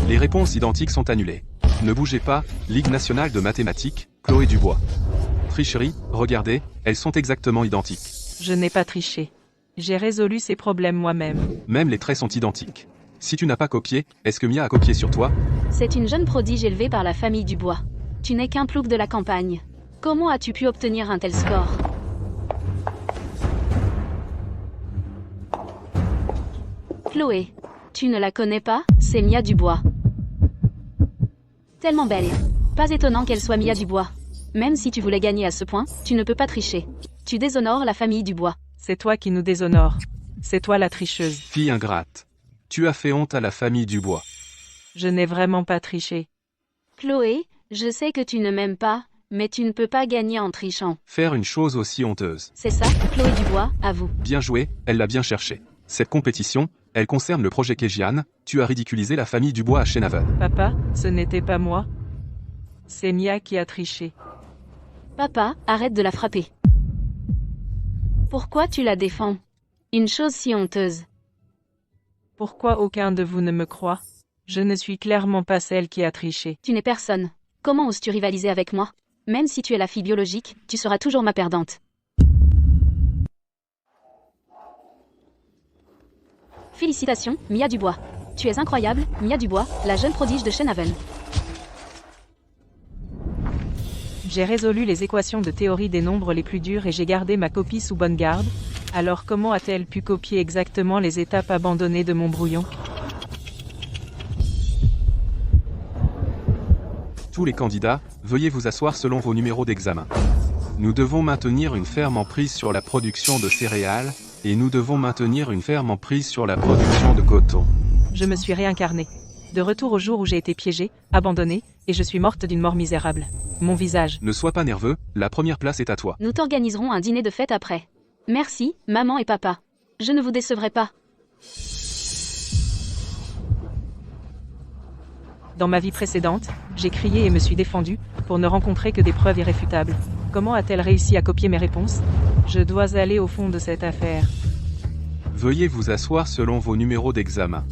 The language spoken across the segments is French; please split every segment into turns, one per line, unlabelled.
Les réponses identiques sont annulées. Ne bougez pas, Ligue nationale de mathématiques, Chloé Dubois. Tricherie, regardez, elles sont exactement identiques.
Je n'ai pas triché. J'ai résolu ces problèmes moi-même.
Même les traits sont identiques. Si tu n'as pas copié, est-ce que Mia a copié sur toi?
C'est une jeune prodige élevée par la famille Dubois. Tu n'es qu'un plouc de la campagne. Comment as-tu pu obtenir un tel score? Chloé, tu ne la connais pas, c'est Mia Dubois. Tellement belle. Pas étonnant qu'elle soit Mia Dubois. Même si tu voulais gagner à ce point, tu ne peux pas tricher. Tu déshonores la famille Dubois.
C'est toi qui nous déshonore. C'est toi la tricheuse.
Fille ingrate. Tu as fait honte à la famille Dubois.
Je n'ai vraiment pas triché.
Chloé, je sais que tu ne m'aimes pas, mais tu ne peux pas gagner en trichant.
Faire une chose aussi honteuse.
C'est ça, Chloé Dubois, à vous.
Bien joué, elle l'a bien cherché. Cette compétition, elle concerne le projet Kejian. Tu as ridiculisé la famille Dubois à Shenaven.
Papa, ce n'était pas moi. C'est Mia qui a triché.
Papa, arrête de la frapper. Pourquoi tu la défends? Une chose si honteuse.
Pourquoi aucun de vous ne me croit? Je ne suis clairement pas celle qui a triché.
Tu n'es personne. Comment oses-tu rivaliser avec moi? Même si tu es la fille biologique, tu seras toujours ma perdante. Félicitations, Mia Dubois. Tu es incroyable, Mia Dubois, la jeune prodige de Shenaven.
J'ai résolu les équations de théorie des nombres les plus dures et j'ai gardé ma copie sous bonne garde. Alors comment a-t-elle pu copier exactement les étapes abandonnées de mon brouillon?
Tous les candidats, veuillez vous asseoir selon vos numéros d'examen. Nous devons maintenir une ferme emprise sur la production de céréales, et nous devons maintenir une ferme emprise sur la production de coton.
Je me suis réincarnée. De retour au jour où j'ai été piégée, abandonnée, et je suis morte d'une mort misérable. Mon visage.
Ne sois pas nerveux, la première place est à toi.
Nous t'organiserons un dîner de fête après. Merci, maman et papa. Je ne vous décevrai pas.
Dans ma vie précédente, j'ai crié et me suis défendue, pour ne rencontrer que des preuves irréfutables. Comment a-t-elle réussi à copier mes réponses? Je dois aller au fond de cette affaire.
Veuillez vous asseoir selon vos numéros d'examen.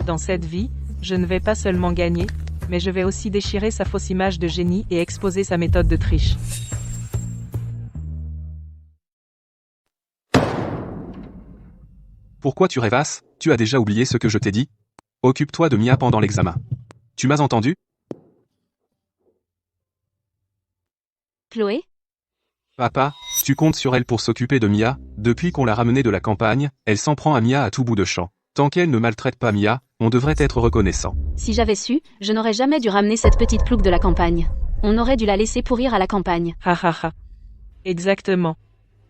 Dans cette vie, je ne vais pas seulement gagner, mais je vais aussi déchirer sa fausse image de génie et exposer sa méthode de triche.
Pourquoi tu rêvasses? Tu as déjà oublié ce que je t'ai dit? Occupe-toi de Mia pendant l'examen. Tu m'as entendu?
Chloé?
Papa, tu comptes sur elle pour s'occuper de Mia. Depuis qu'on l'a ramenée de la campagne, elle s'en prend à Mia à tout bout de champ. Tant qu'elle ne maltraite pas Mia, on devrait être reconnaissant.
Si j'avais su, je n'aurais jamais dû ramener cette petite plouc de la campagne. On aurait dû la laisser pourrir à la campagne.
Ha ha ha. Exactement.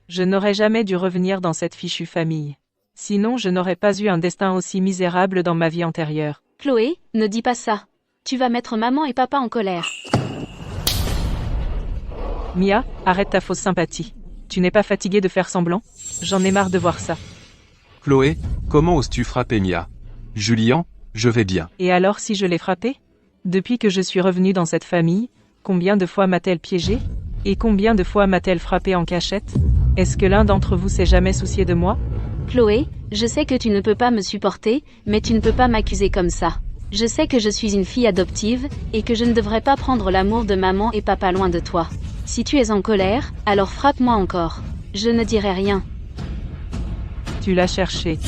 Je n'aurais jamais dû revenir dans cette fichue famille. Sinon je n'aurais pas eu un destin aussi misérable dans ma vie antérieure.
Chloé, ne dis pas ça. Tu vas mettre maman et papa en colère.
Mia, arrête ta fausse sympathie. Tu n'es pas fatiguée de faire semblant? J'en ai marre de voir ça.
Chloé, comment oses-tu frapper Mia? Julien, je vais bien.
Et alors si je l'ai frappée? Depuis que je suis revenue dans cette famille, combien de fois m'a-t-elle piégée? Et combien de fois m'a-t-elle frappée en cachette? Est-ce que l'un d'entre vous s'est jamais soucié de moi?
Chloé, je sais que tu ne peux pas me supporter, mais tu ne peux pas m'accuser comme ça. Je sais que je suis une fille adoptive, et que je ne devrais pas prendre l'amour de maman et papa loin de toi. Si tu es en colère, alors frappe-moi encore. Je ne dirai rien.
Tu l'as cherché.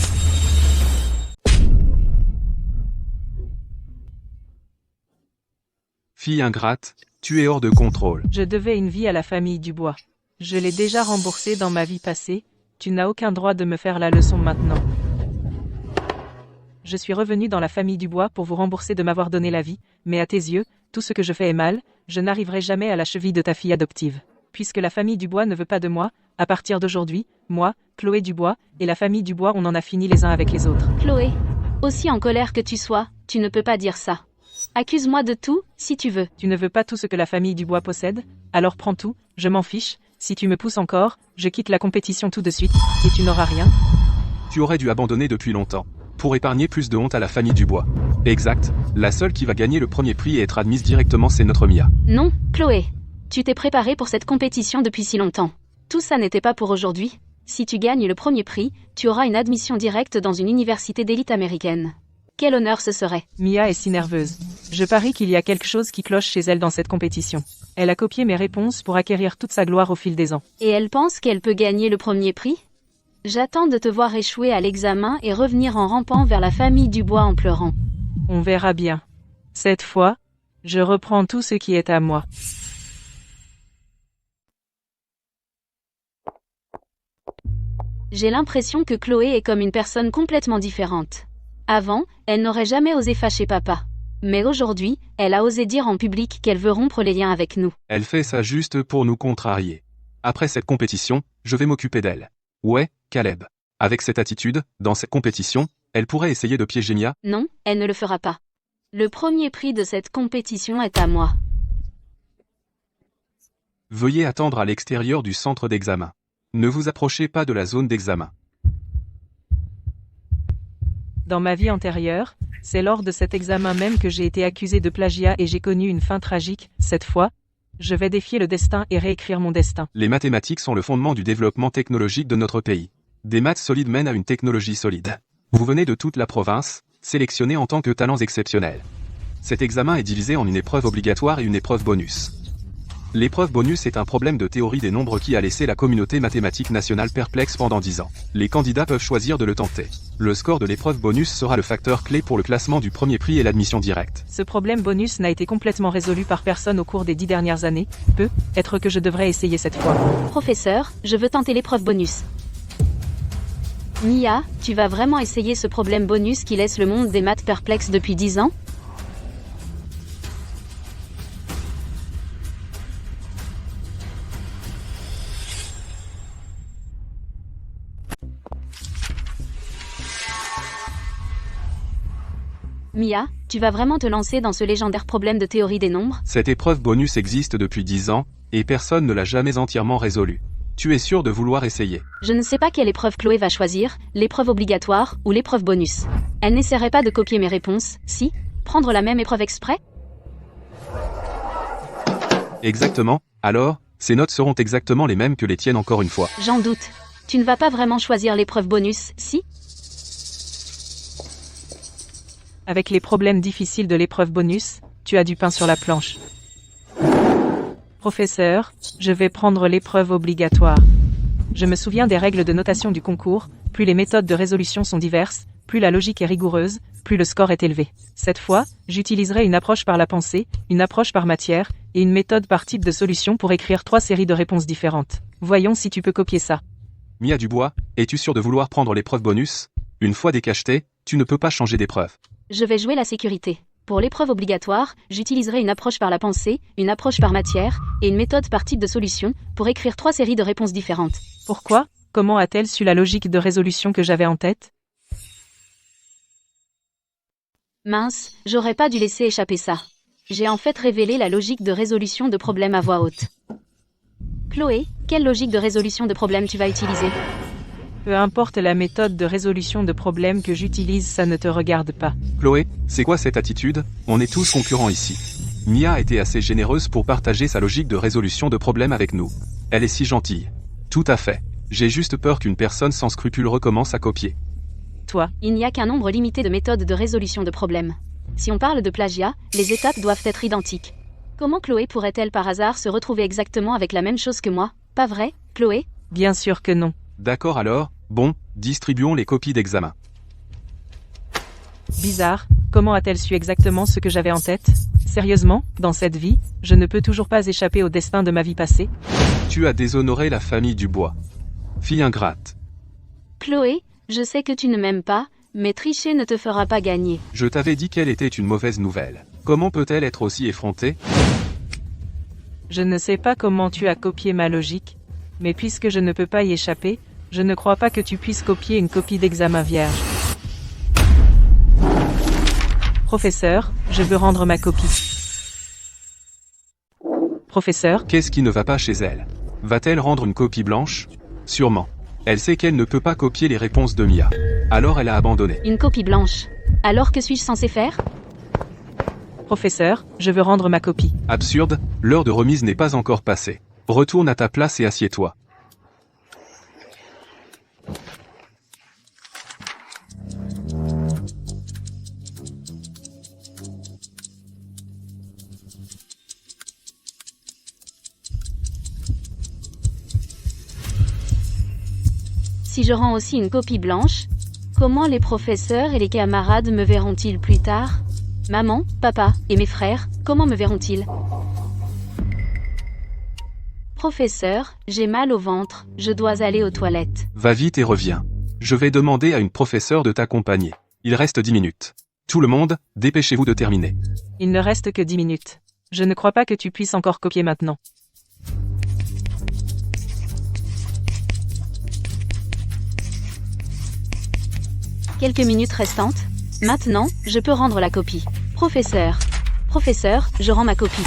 Fille ingrate, tu es hors de contrôle.
Je devais une vie à la famille Dubois. Je l'ai déjà remboursée dans ma vie passée. Tu n'as aucun droit de me faire la leçon maintenant. Je suis revenu dans la famille Dubois pour vous rembourser de m'avoir donné la vie, mais à tes yeux, tout ce que je fais est mal, je n'arriverai jamais à la cheville de ta fille adoptive. Puisque la famille Dubois ne veut pas de moi, à partir d'aujourd'hui, moi, Chloé Dubois, et la famille Dubois on en a fini les uns avec les autres.
Chloé, aussi en colère que tu sois, tu ne peux pas dire ça. Accuse-moi de tout, si tu veux.
Tu ne veux pas tout ce que la famille Dubois possède? Alors prends tout, je m'en fiche. Si tu me pousses encore, je quitte la compétition tout de suite, et tu n'auras rien.
Tu aurais dû abandonner depuis longtemps, pour épargner plus de honte à la famille Dubois. Exact, la seule qui va gagner le premier prix et être admise directement c'est notre Mia.
Non, Chloé. Tu t'es préparée pour cette compétition depuis si longtemps. Tout ça n'était pas pour aujourd'hui. Si tu gagnes le premier prix, tu auras une admission directe dans une université d'élite américaine. quel honneur ce serait.
Mia est si nerveuse. Je parie qu'il y a quelque chose qui cloche chez elle dans cette compétition. Elle a copié mes réponses pour acquérir toute sa gloire au fil des ans.
Et elle pense qu'elle peut gagner le premier prix? J'attends de te voir échouer à l'examen et revenir en rampant vers la famille Dubois en pleurant.
On verra bien. Cette fois, je reprends tout ce qui est à moi.
J'ai l'impression que Chloé est comme une personne complètement différente. Avant, elle n'aurait jamais osé fâcher papa. Mais aujourd'hui, elle a osé dire en public qu'elle veut rompre les liens avec nous.
Elle fait ça juste pour nous contrarier. Après cette compétition, je vais m'occuper d'elle. Ouais, Caleb. Avec cette attitude, dans cette compétition, elle pourrait essayer de piéger Mia.
Non, elle ne le fera pas. Le premier prix de cette compétition est à moi.
Veuillez attendre à l'extérieur du centre d'examen. Ne vous approchez pas de la zone d'examen.
Dans ma vie antérieure, c'est lors de cet examen même que j'ai été accusé de plagiat et j'ai connu une fin tragique. Cette fois, je vais défier le destin et réécrire mon destin.
Les mathématiques sont le fondement du développement technologique de notre pays. Des maths solides mènent à une technologie solide. Vous venez de toute la province, sélectionnés en tant que talents exceptionnels. Cet examen est divisé en une épreuve obligatoire et une épreuve bonus. L'épreuve bonus est un problème de théorie des nombres qui a laissé la communauté mathématique nationale perplexe pendant 10 ans. Les candidats peuvent choisir de le tenter. Le score de l'épreuve bonus sera le facteur clé pour le classement du premier prix et l'admission directe.
Ce problème bonus n'a été complètement résolu par personne au cours des 10 dernières années. Peut-être que je devrais essayer cette fois.
Professeur, je veux tenter l'épreuve bonus. Mia, tu vas vraiment essayer ce problème bonus qui laisse le monde des maths perplexe depuis 10 ans? Mia, tu vas vraiment te lancer dans ce légendaire problème de théorie des nombres?
Cette épreuve bonus existe depuis 10 ans, et personne ne l'a jamais entièrement résolue. Tu es sûr de vouloir essayer?
Je ne sais pas quelle épreuve Chloé va choisir, l'épreuve obligatoire ou l'épreuve bonus. Elle n'essaierait pas de copier mes réponses, si? Prendre la même épreuve exprès?
Exactement, alors, ces notes seront exactement les mêmes que les tiennes encore une fois.
J'en doute. Tu ne vas pas vraiment choisir l'épreuve bonus, si?
Avec les problèmes difficiles de l'épreuve bonus, tu as du pain sur la planche. Professeur, je vais prendre l'épreuve obligatoire. Je me souviens des règles de notation du concours, plus les méthodes de résolution sont diverses, plus la logique est rigoureuse, plus le score est élevé. Cette fois, j'utiliserai une approche par la pensée, une approche par matière, et une méthode par type de solution pour écrire 3 séries de réponses différentes. Voyons si tu peux copier ça.
Mia Dubois, es-tu sûr de vouloir prendre l'épreuve bonus? Une fois décacheté, tu ne peux pas changer d'épreuve.
Je vais jouer la sécurité. Pour l'épreuve obligatoire, j'utiliserai une approche par la pensée, une approche par matière, et une méthode par type de solution, pour écrire 3 séries de réponses différentes.
Pourquoi? Comment a-t-elle su la logique de résolution que j'avais en tête?
Mince, j'aurais pas dû laisser échapper ça. J'ai en fait révélé la logique de résolution de problèmes à voix haute. Chloé, quelle logique de résolution de problème tu vas utiliser?
Peu importe la méthode de résolution de problème que j'utilise, ça ne te regarde pas.
Chloé, c'est quoi cette attitude? On est tous concurrents ici. Mia a été assez généreuse pour partager sa logique de résolution de problèmes avec nous. Elle est si gentille. Tout à fait. J'ai juste peur qu'une personne sans scrupules recommence à copier.
Toi,
Il n'y a qu'un nombre limité de méthodes de résolution de problèmes. Si on parle de plagiat, les étapes doivent être identiques. Comment Chloé pourrait-elle par hasard se retrouver exactement avec la même chose que moi? Pas vrai, Chloé?
bien sûr que non.
D'accord alors, bon, distribuons les copies d'examen.
Bizarre, comment a-t-elle su exactement ce que j'avais en tête? Sérieusement, dans cette vie, je ne peux toujours pas échapper au destin de ma vie passée.
Tu as déshonoré la famille Dubois. Fille ingrate.
Chloé, je sais que tu ne m'aimes pas, mais tricher ne te fera pas gagner.
Je t'avais dit qu'elle était une mauvaise nouvelle. Comment peut-elle être aussi effrontée?
Je ne sais pas comment tu as copié ma logique, mais puisque je ne peux pas y échapper, je ne crois pas que tu puisses copier une copie d'examen vierge. Professeur, je veux rendre ma copie. Professeur,
Qu'est-ce qui ne va pas chez elle? Va-t-elle rendre une copie blanche? Sûrement. Elle sait qu'elle ne peut pas copier les réponses de Mia. Alors elle a abandonné.
Une copie blanche. Alors que suis-je censé faire?
professeur, je veux rendre ma copie.
Absurde, l'heure de remise n'est pas encore passée. Retourne à ta place et assieds-toi.
si je rends aussi une copie blanche? Comment les professeurs et les camarades me verront-ils plus tard? Maman, papa, et mes frères, comment me verront-ils? Professeur, j'ai mal au ventre, je dois aller aux toilettes.
Va vite et reviens. Je vais demander à une professeure de t'accompagner. Il reste 10 minutes. Tout le monde, dépêchez-vous de terminer.
Il ne reste que 10 minutes. Je ne crois pas que tu puisses encore copier maintenant.
Quelques minutes restantes. Maintenant, je peux rendre la copie. Professeur. Professeur, je rends ma copie.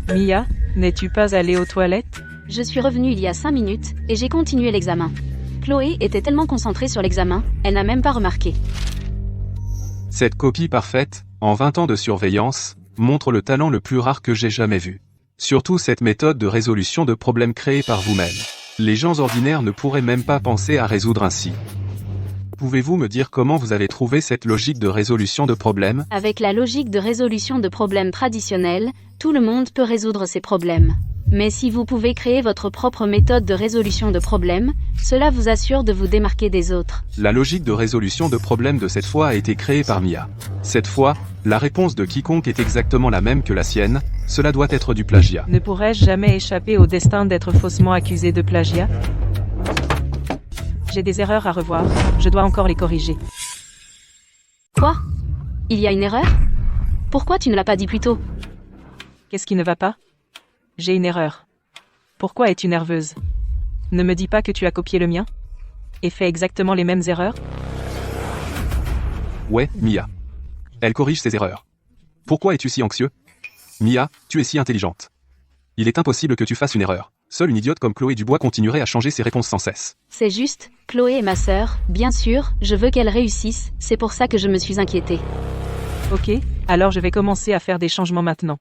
Mia, n'es-tu pas allée aux toilettes?
Je suis revenue il y a 5 minutes, et j'ai continué l'examen. Chloé était tellement concentrée sur l'examen, elle n'a même pas remarqué.
Cette copie parfaite, en 20 ans de surveillance, montre le talent le plus rare que j'ai jamais vu. Surtout cette méthode de résolution de problèmes créée par vous-même. Les gens ordinaires ne pourraient même pas penser à résoudre ainsi. Pouvez-vous me dire comment vous avez trouvé cette logique de résolution de problèmes?
Avec la logique de résolution de problèmes traditionnelle, tout le monde peut résoudre ses problèmes. Mais si vous pouvez créer votre propre méthode de résolution de problèmes, cela vous assure de vous démarquer des autres.
La logique de résolution de problèmes de cette fois a été créée par Mia. Cette fois, la réponse de quiconque est exactement la même que la sienne, cela doit être du plagiat.
Ne pourrais-je jamais échapper au destin d'être faussement accusé de plagiat? J'ai des erreurs à revoir, je dois encore les corriger.
Quoi? Il y a une erreur? Pourquoi tu ne l'as pas dit plus tôt?
Qu'est-ce qui ne va pas? J'ai une erreur. Pourquoi es-tu nerveuse? Ne me dis pas que tu as copié le mien? Et fait exactement les mêmes erreurs?
Ouais, Mia. Elle corrige ses erreurs. Pourquoi es-tu si anxieux? Mia, tu es si intelligente. Il est impossible que tu fasses une erreur. Seule une idiote comme Chloé Dubois continuerait à changer ses réponses sans cesse.
C'est juste, Chloé est ma sœur, bien sûr, je veux qu'elle réussisse, c'est pour ça que je me suis inquiétée.
Ok, alors je vais commencer à faire des changements maintenant.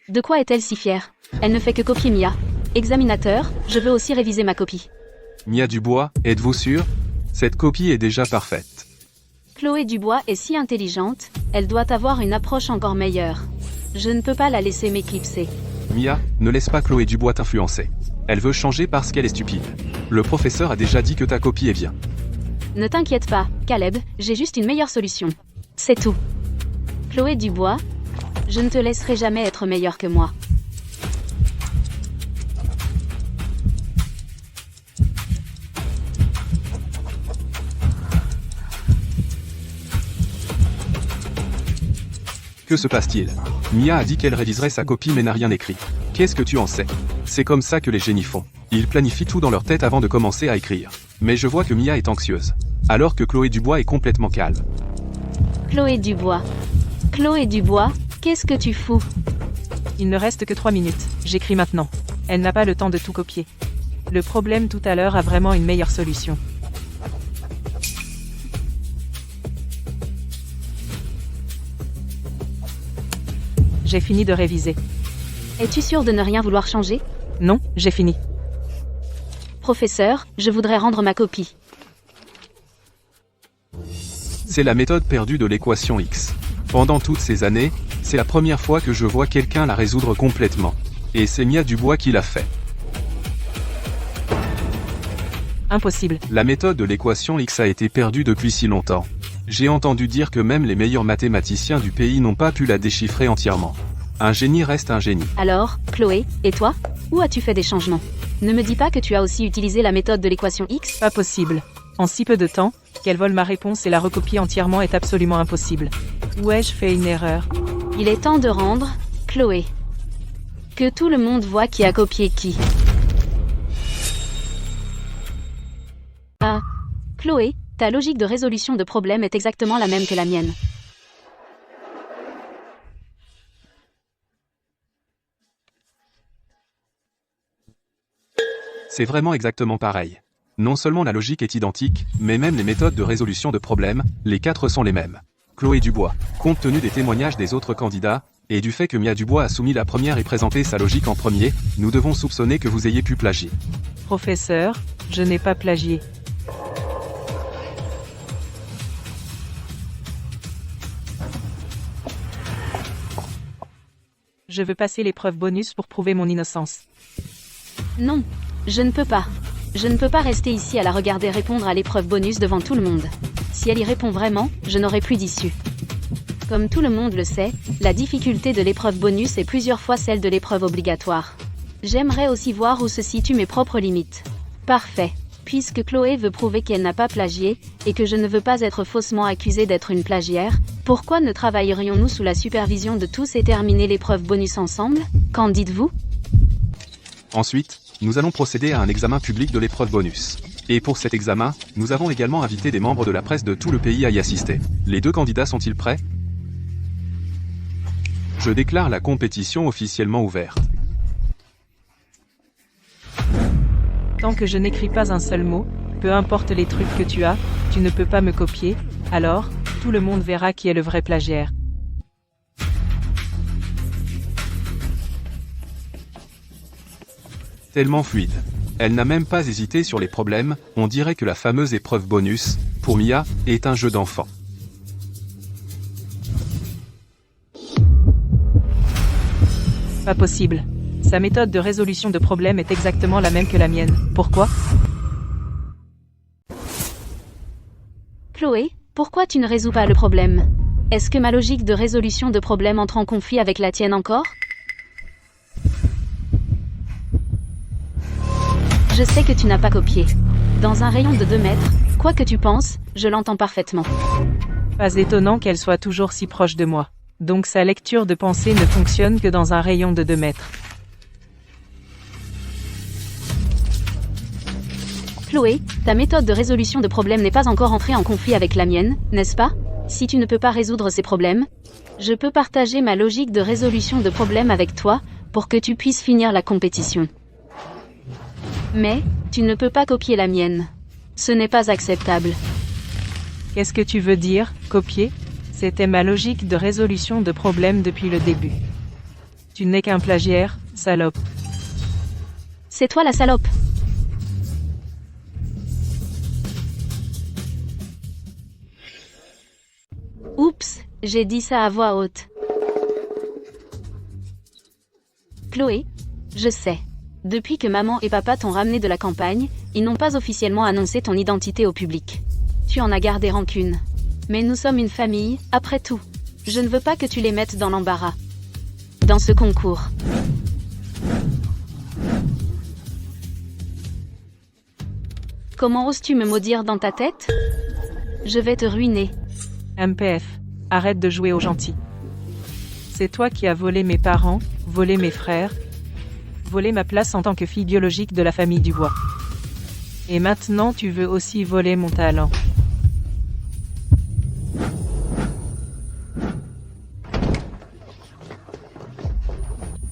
De quoi est-elle si fière? Elle ne fait que copier Mia. Examinateur, je veux aussi réviser ma copie.
Mia Dubois, êtes-vous sûr? Cette copie est déjà parfaite.
Chloé Dubois est si intelligente, elle doit avoir une approche encore meilleure. Je ne peux pas la laisser m'éclipser.
Mia, ne laisse pas Chloé Dubois t'influencer. Elle veut changer parce qu'elle est stupide. Le professeur a déjà dit que ta copie est bien.
Ne t'inquiète pas, Caleb, j'ai juste une meilleure solution. C'est tout. Chloé Dubois, je ne te laisserai jamais être meilleure que moi.
Que se passe-t-il? Mia a dit qu'elle réviserait sa copie mais n'a rien écrit. Qu'est-ce que tu en sais? C'est comme ça que les génies font. Ils planifient tout dans leur tête avant de commencer à écrire. Mais je vois que Mia est anxieuse. Alors que Chloé Dubois est complètement calme.
Chloé Dubois. Chloé Dubois, qu'est-ce que tu fous?
Il ne reste que 3 minutes, j'écris maintenant. Elle n'a pas le temps de tout copier. Le problème tout à l'heure a vraiment une meilleure solution. J'ai fini de réviser.
Es-tu sûr de ne rien vouloir changer?
Non, j'ai fini.
Professeur, je voudrais rendre ma copie.
C'est la méthode perdue de l'équation X. Pendant toutes ces années, c'est la première fois que je vois quelqu'un la résoudre complètement. Et c'est Mia Dubois qui l'a fait.
Impossible.
La méthode de l'équation X a été perdue depuis si longtemps. J'ai entendu dire que même les meilleurs mathématiciens du pays n'ont pas pu la déchiffrer entièrement. Un génie reste un génie.
Alors, Chloé, et toi? Où as-tu fait des changements? Ne me dis pas que tu as aussi utilisé la méthode de l'équation X?
Pas possible. En si peu de temps, qu'elle vole ma réponse et la recopier entièrement est absolument impossible. Où ai-je fait une erreur?
Il est temps de rendre, Chloé. Que tout le monde voit qui a copié qui. Ah, Chloé, ta logique de résolution de problème est exactement la même que la mienne.
C'est vraiment exactement pareil. Non seulement la logique est identique, mais même les méthodes de résolution de problèmes, les 4 sont les mêmes. Chloé Dubois, compte tenu des témoignages des autres candidats, et du fait que Mia Dubois a soumis la première et présenté sa logique en premier, nous devons soupçonner que vous ayez pu plagier.
Professeur, je n'ai pas plagié. Je veux passer l'épreuve bonus pour prouver mon innocence.
Non, je ne peux pas. Je ne peux pas rester ici à la regarder répondre à l'épreuve bonus devant tout le monde. Si elle y répond vraiment, je n'aurai plus d'issue. Comme tout le monde le sait, la difficulté de l'épreuve bonus est plusieurs fois celle de l'épreuve obligatoire. J'aimerais aussi voir où se situent mes propres limites. Parfait. Puisque Chloé veut prouver qu'elle n'a pas plagié, et que je ne veux pas être faussement accusée d'être une plagiaire, pourquoi ne travaillerions-nous sous la supervision de tous et terminer l'épreuve bonus ensemble? Qu'en dites-vous?
Ensuite, nous allons procéder à un examen public de l'épreuve bonus. Et pour cet examen, nous avons également invité des membres de la presse de tout le pays à y assister. Les 2 candidats sont-ils prêts? Je déclare la compétition officiellement ouverte.
Tant que je n'écris pas un seul mot, peu importe les trucs que tu as, tu ne peux pas me copier, alors, tout le monde verra qui est le vrai plagiaire.
Tellement fluide. Elle n'a même pas hésité sur les problèmes, on dirait que la fameuse épreuve bonus, pour Mia, est un jeu d'enfant.
Pas possible. Sa méthode de résolution de problème est exactement la même que la mienne. Pourquoi?
Chloé, pourquoi tu ne résous pas le problème? Est-ce que ma logique de résolution de problème entre en conflit avec la tienne encore? Je sais que tu n'as pas copié. Dans un rayon de 2 mètres, quoi que tu penses, je l'entends parfaitement.
Pas étonnant qu'elle soit toujours si proche de moi. Donc sa lecture de pensée ne fonctionne que dans un rayon de 2 mètres.
Chloé, ta méthode de résolution de problème n'est pas encore entrée en conflit avec la mienne, n'est-ce pas? Si tu ne peux pas résoudre ces problèmes, je peux partager ma logique de résolution de problème avec toi, pour que tu puisses finir la compétition. Mais, tu ne peux pas copier la mienne. Ce n'est pas acceptable.
Qu'est-ce que tu veux dire, copier? C'était ma logique de résolution de problème depuis le début. Tu n'es qu'un plagiaire, salope.
C'est toi la salope. Oups, j'ai dit ça à voix haute. Chloé, je sais. Depuis que maman et papa t'ont ramené de la campagne, ils n'ont pas officiellement annoncé ton identité au public. Tu en as gardé rancune. Mais nous sommes une famille, après tout. Je ne veux pas que tu les mettes dans l'embarras. Dans ce concours. Comment oses-tu me maudire dans ta tête? Je vais te ruiner.
MPF, arrête de jouer au gentil. C'est toi qui as volé mes parents, volé mes frères, volé ma place en tant que fille biologique de la famille Dubois. Et maintenant tu veux aussi voler mon talent.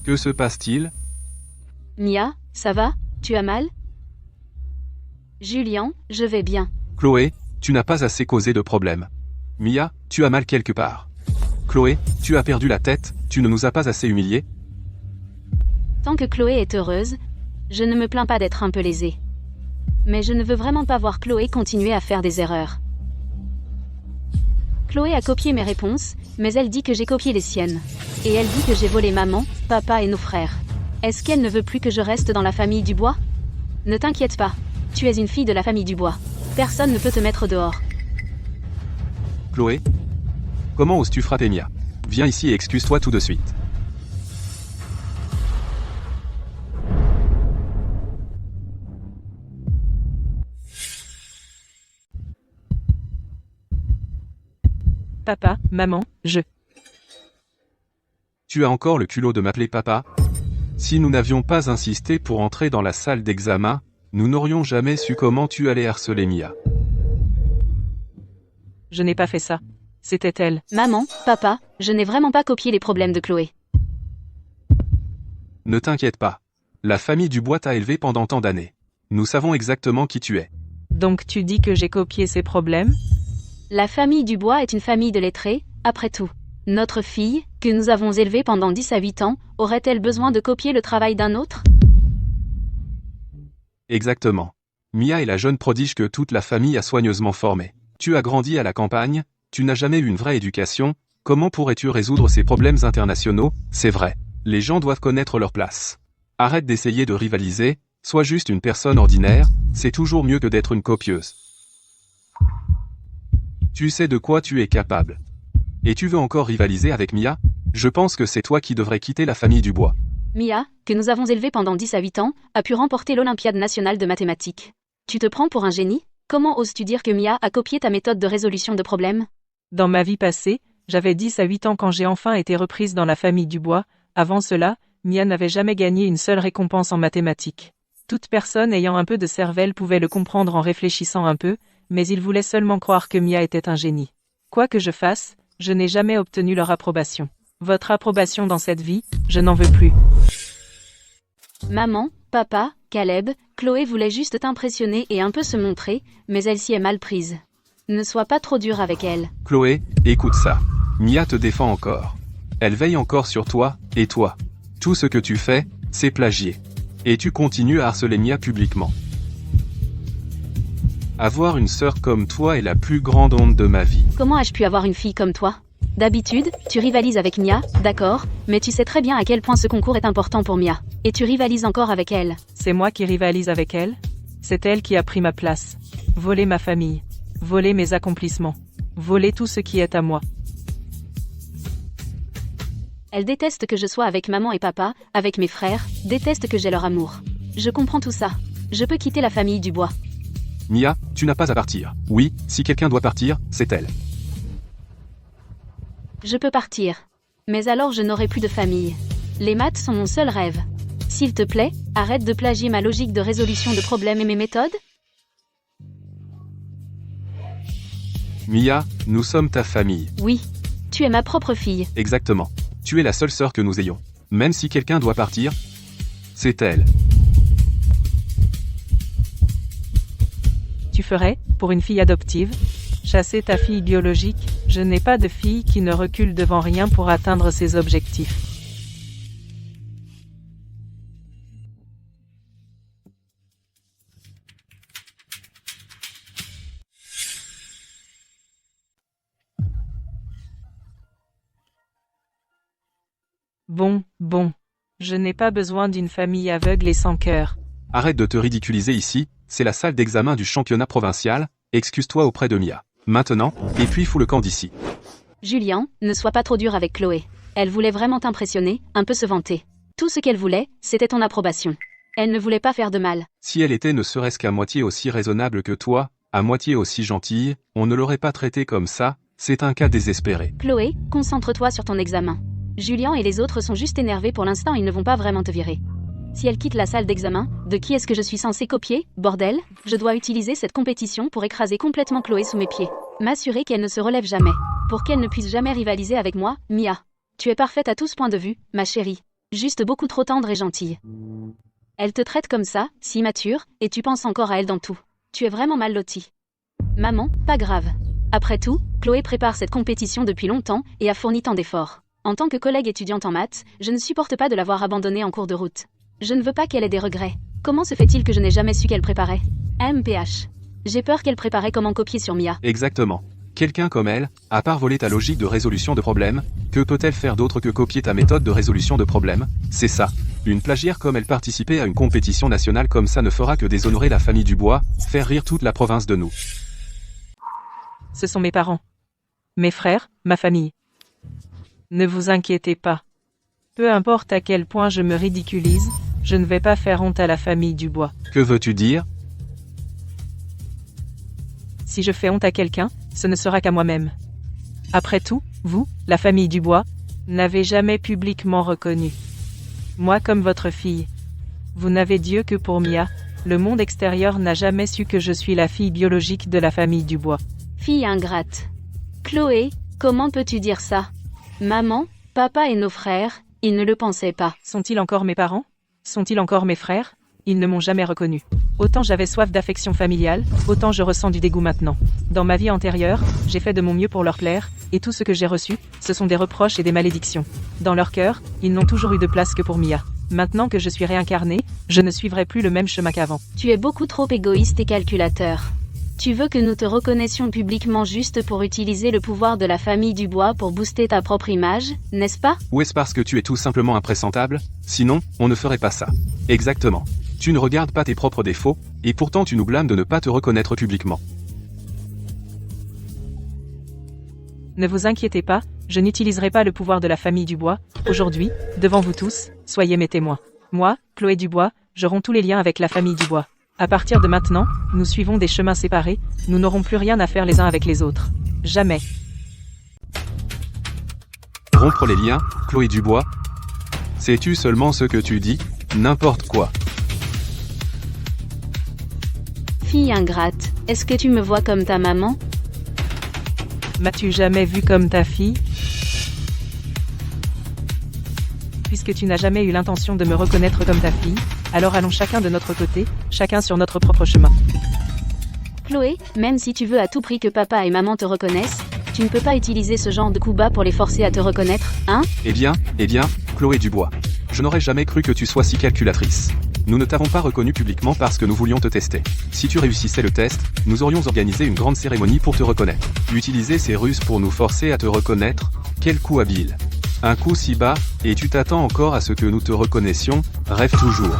Que se passe-t-il?
Mia, ça va? Tu as mal? Julien, je vais bien.
Chloé, tu n'as pas assez causé de problème. Mia, tu as mal quelque part. Chloé, tu as perdu la tête, tu ne nous as pas assez humiliés.
Tant que Chloé est heureuse, je ne me plains pas d'être un peu lésée. Mais je ne veux vraiment pas voir Chloé continuer à faire des erreurs. Chloé a copié mes réponses, mais elle dit que j'ai copié les siennes. Et elle dit que j'ai volé maman, papa et nos frères. Est-ce qu'elle ne veut plus que je reste dans la famille Dubois? Ne t'inquiète pas, tu es une fille de la famille Dubois. Personne ne peut te mettre dehors.
Chloé, comment oses-tu frapper Mia? Viens ici et excuse-toi tout de suite.
Papa, maman, je...
Tu as encore le culot de m'appeler papa? Si nous n'avions pas insisté pour entrer dans la salle d'examen, nous n'aurions jamais su comment tu allais harceler Mia.
Je n'ai pas fait ça. C'était elle.
Maman, papa, je n'ai vraiment pas copié les problèmes de Chloé.
Ne t'inquiète pas. La famille Dubois t'a élevé pendant tant d'années. Nous savons exactement qui tu es.
Donc tu dis que j'ai copié ses problèmes?
La famille Dubois est une famille de lettrés, après tout. Notre fille, que nous avons élevée pendant 10 à 8 ans, aurait-elle besoin de copier le travail d'un autre?
Exactement. Mia est la jeune prodige que toute la famille a soigneusement formée. Tu as grandi à la campagne, tu n'as jamais eu une vraie éducation, comment pourrais-tu résoudre ces problèmes internationaux? C'est vrai. Les gens doivent connaître leur place. Arrête d'essayer de rivaliser, Sois juste une personne ordinaire, c'est toujours mieux que d'être une copieuse. Tu sais de quoi tu es capable. Et tu veux encore rivaliser avec Mia? Je pense que c'est toi qui devrais quitter la famille Dubois.
Mia, que nous avons élevée pendant 10 à 8 ans, a pu remporter l'Olympiade nationale de mathématiques. Tu te prends pour un génie? Comment oses-tu dire que Mia a copié ta méthode de résolution de problèmes?
Dans ma vie passée, j'avais 10 à 8 ans quand j'ai enfin été reprise dans la famille Dubois. Avant cela, Mia n'avait jamais gagné une seule récompense en mathématiques. Toute personne ayant un peu de cervelle pouvait le comprendre en réfléchissant un peu, mais il voulait seulement croire que Mia était un génie. Quoi que je fasse, je n'ai jamais obtenu leur approbation. Votre approbation dans cette vie, je n'en veux plus.
Maman, papa, Caleb, Chloé voulait juste t'impressionner et un peu se montrer, mais elle s'y est mal prise. Ne sois pas trop dur avec elle.
Chloé, écoute ça. Mia te défend encore. Elle veille encore sur toi, et toi. Tout ce que tu fais, c'est plagier. Et tu continues à harceler Mia publiquement. Avoir une sœur comme toi est la plus grande honte de ma vie.
Comment ai-je pu avoir une fille comme toi? D'habitude, tu rivalises avec Mia, d'accord, mais tu sais très bien à quel point ce concours est important pour Mia. Et tu rivalises encore avec elle.
C'est moi qui rivalise avec elle? C'est elle qui a pris ma place. Voler ma famille. Voler mes accomplissements. Voler tout ce qui est à moi.
Elle déteste que je sois avec maman et papa, avec mes frères, déteste que j'ai leur amour. Je comprends tout ça. Je peux quitter la famille Dubois.
Mia, tu n'as pas à partir. Oui, si quelqu'un doit partir, c'est elle.
Je peux partir. Mais alors je n'aurai plus de famille. Les maths sont mon seul rêve. S'il te plaît, arrête de plagier ma logique de résolution de problèmes et mes méthodes.
Mia, nous sommes ta famille.
Oui. Tu es ma propre fille.
Exactement. Tu es la seule sœur que nous ayons. Même si quelqu'un doit partir, c'est elle.
Tu ferais, pour une fille adoptive, chasser ta fille biologique? Je n'ai pas de fille qui ne recule devant rien pour atteindre ses objectifs. Bon. Je n'ai pas besoin d'une famille aveugle et sans cœur.
Arrête de te ridiculiser ici, c'est la salle d'examen du championnat provincial, excuse-toi auprès de Mia. Maintenant, et puis fous le camp d'ici.
Julien, ne sois pas trop dur avec Chloé. Elle voulait vraiment t'impressionner, un peu se vanter. Tout ce qu'elle voulait, c'était ton approbation. Elle ne voulait pas faire de mal.
Si elle était ne serait-ce qu'à moitié aussi raisonnable que toi, à moitié aussi gentille, on ne l'aurait pas traitée comme ça, c'est un cas désespéré.
Chloé, concentre-toi sur ton examen. Julien et les autres sont juste énervés pour l'instant, ils ne vont pas vraiment te virer. Si elle quitte la salle d'examen, de qui est-ce que je suis censée copier, bordel? Je dois utiliser cette compétition pour écraser complètement Chloé sous mes pieds. M'assurer qu'elle ne se relève jamais. Pour qu'elle ne puisse jamais rivaliser avec moi, Mia. Tu es parfaite à tous points de vue, ma chérie. Juste beaucoup trop tendre et gentille. Elle te traite comme ça, si immature, et tu penses encore à elle dans tout. Tu es vraiment mal lotie. Maman, pas grave. Après tout, Chloé prépare cette compétition depuis longtemps et a fourni tant d'efforts. En tant que collègue étudiante en maths, je ne supporte pas de l'avoir abandonnée en cours de route. Je ne veux pas qu'elle ait des regrets. Comment se fait-il que je n'ai jamais su qu'elle préparait? MPH. J'ai peur qu'elle préparait comment copier sur Mia.
Exactement. Quelqu'un comme elle, à part voler ta logique de résolution de problèmes, que peut-elle faire d'autre que copier ta méthode de résolution de problèmes? C'est ça. Une plagiaire comme elle participer à une compétition nationale comme ça ne fera que déshonorer la famille Dubois, faire rire toute la province de nous.
Ce sont mes parents. Mes frères, ma famille. Ne vous inquiétez pas. Peu importe à quel point je me ridiculise, je ne vais pas faire honte à la famille Dubois.
Que veux-tu dire?
Si je fais honte à quelqu'un, ce ne sera qu'à moi-même. Après tout, vous, la famille Dubois, n'avez jamais publiquement reconnu. Moi comme votre fille. Vous n'avez Dieu que pour Mia. Le monde extérieur n'a jamais su que je suis la fille biologique de la famille Dubois.
Fille ingrate. Chloé, comment peux-tu dire ça? Maman, papa et nos frères, ils ne le pensaient pas.
Sont-ils encore mes parents? Sont-ils encore mes frères? Ils ne m'ont jamais reconnu. Autant j'avais soif d'affection familiale, autant je ressens du dégoût maintenant. Dans ma vie antérieure, j'ai fait de mon mieux pour leur plaire, et tout ce que j'ai reçu, ce sont des reproches et des malédictions. Dans leur cœur, ils n'ont toujours eu de place que pour Mia. Maintenant que je suis réincarnée, je ne suivrai plus le même chemin qu'avant.
Tu es beaucoup trop égoïste et calculateur. Tu veux que nous te reconnaissions publiquement juste pour utiliser le pouvoir de la famille Dubois pour booster ta propre image, n'est-ce pas?
Ou est-ce parce que tu es tout simplement imprésentable? Sinon, on ne ferait pas ça. Exactement. Tu ne regardes pas tes propres défauts, et pourtant tu nous blâmes de ne pas te reconnaître publiquement.
Ne vous inquiétez pas, je n'utiliserai pas le pouvoir de la famille Dubois. Aujourd'hui, devant vous tous, soyez mes témoins. Moi, Chloé Dubois, je romps tous les liens avec la famille Dubois. À partir de maintenant, nous suivons des chemins séparés, nous n'aurons plus rien à faire les uns avec les autres. Jamais.
Rompre les liens, Chloé Dubois? Sais-tu seulement ce que tu dis? N'importe quoi.
Fille ingrate, est-ce que tu me vois comme ta maman?
M'as-tu jamais vu comme ta fille? Puisque tu n'as jamais eu l'intention de me reconnaître comme ta fille, alors allons chacun de notre côté, chacun sur notre propre chemin.
Chloé, même si tu veux à tout prix que papa et maman te reconnaissent, tu ne peux pas utiliser ce genre de coups bas pour les forcer à te reconnaître, hein?
Eh bien, Chloé Dubois. Je n'aurais jamais cru que tu sois si calculatrice. Nous ne t'avons pas reconnu publiquement parce que nous voulions te tester. Si tu réussissais le test, nous aurions organisé une grande cérémonie pour te reconnaître. Utiliser ces ruses pour nous forcer à te reconnaître, quel coup habile. Un coup si bas, et tu t'attends encore à ce que nous te reconnaissions, rêve toujours.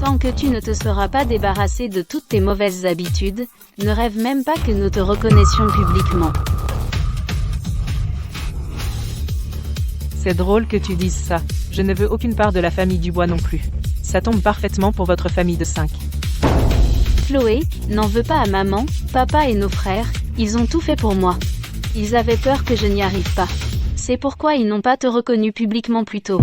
Tant que tu ne te seras pas débarrassé de toutes tes mauvaises habitudes, ne rêve même pas que nous te reconnaissions publiquement.
C'est drôle que tu dises ça. Je ne veux aucune part de la famille Dubois non plus. Ça tombe parfaitement pour votre famille de 5.
Chloé, n'en veux pas à maman, papa et nos frères, ils ont tout fait pour moi. Ils avaient peur que je n'y arrive pas. C'est pourquoi ils n'ont pas te reconnu publiquement plus tôt.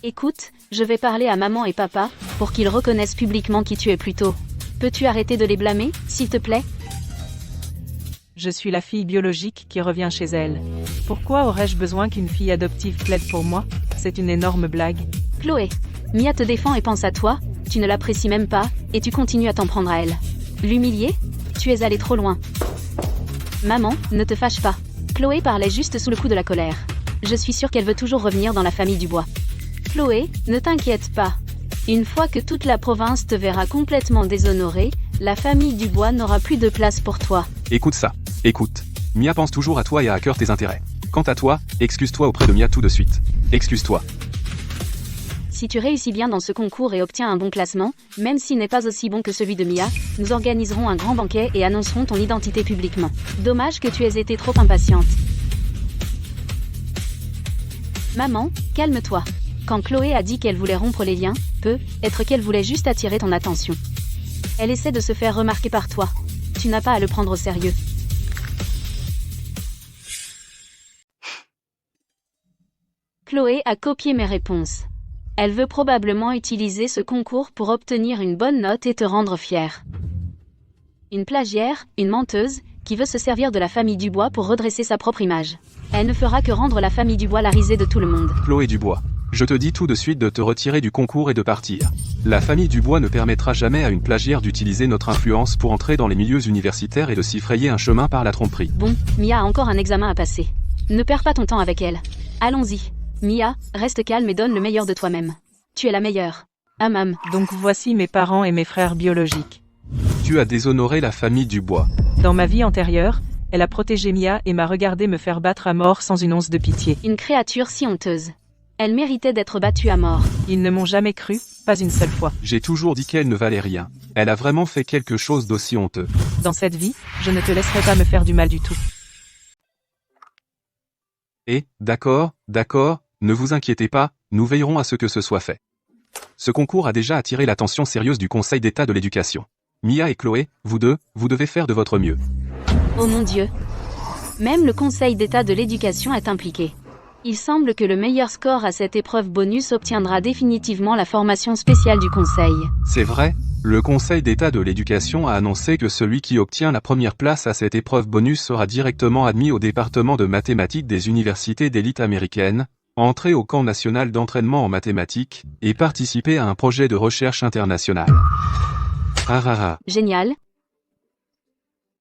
Écoute, je vais parler à maman et papa, pour qu'ils reconnaissent publiquement qui tu es plus tôt. Peux-tu arrêter de les blâmer, s'il te plaît?
Je suis la fille biologique qui revient chez elle. Pourquoi aurais-je besoin qu'une fille adoptive plaide pour moi? C'est une énorme blague.
Chloé, Mia te défend et pense à toi, tu ne l'apprécies même pas, et tu continues à t'en prendre à elle. L'humilier? Tu es allé trop loin. Maman, ne te fâche pas. Chloé parlait juste sous le coup de la colère. Je suis sûre qu'elle veut toujours revenir dans la famille Dubois. Chloé, ne t'inquiète pas. Une fois que toute la province te verra complètement déshonorée, la famille Dubois n'aura plus de place pour toi.
Écoute ça. Écoute. Mia pense toujours à toi et a à cœur tes intérêts. Quant à toi, excuse-toi auprès de Mia tout de suite. Excuse-toi.
Si tu réussis bien dans ce concours et obtiens un bon classement, même s'il n'est pas aussi bon que celui de Mia, nous organiserons un grand banquet et annoncerons ton identité publiquement. Dommage que tu aies été trop impatiente. Maman, calme-toi. Quand Chloé a dit qu'elle voulait rompre les liens, peut-être qu'elle voulait juste attirer ton attention. Elle essaie de se faire remarquer par toi. Tu n'as pas à le prendre au sérieux. Chloé a copié mes réponses. Elle veut probablement utiliser ce concours pour obtenir une bonne note et te rendre fier. Une plagiaire, une menteuse, qui veut se servir de la famille Dubois pour redresser sa propre image. Elle ne fera que rendre la famille Dubois la risée de tout le monde.
Chloé Dubois. Je te dis tout de suite de te retirer du concours et de partir. La famille Dubois ne permettra jamais à une plagiaire d'utiliser notre influence pour entrer dans les milieux universitaires et de s'y frayer un chemin par la tromperie.
Bon, Mia a encore un examen à passer. Ne perds pas ton temps avec elle. Allons-y. Mia, reste calme et donne le meilleur de toi-même. Tu es la meilleure. Mam.
Donc voici mes parents et mes frères biologiques.
Tu as déshonoré la famille Dubois.
Dans ma vie antérieure, elle a protégé Mia et m'a regardé me faire battre à mort sans une once de pitié.
Une créature si honteuse. Elle méritait d'être battue à mort.
Ils ne m'ont jamais cru, pas une seule fois.
J'ai toujours dit qu'elle ne valait rien. Elle a vraiment fait quelque chose d'aussi honteux.
Dans cette vie, je ne te laisserai pas me faire du mal du tout.
Et, d'accord, ne vous inquiétez pas, nous veillerons à ce que ce soit fait. Ce concours a déjà attiré l'attention sérieuse du Conseil d'État de l'Éducation. Mia et Chloé, vous deux, vous devez faire de votre mieux.
Oh mon Dieu. Même le Conseil d'État de l'Éducation est impliqué. Il semble que le meilleur score à cette épreuve bonus obtiendra définitivement la formation spéciale du Conseil.
C'est vrai, le Conseil d'État de l'Éducation a annoncé que celui qui obtient la première place à cette épreuve bonus sera directement admis au département de mathématiques des universités d'élite américaines, entrer au camp national d'entraînement en mathématiques, et participer à un projet de recherche international.
Génial.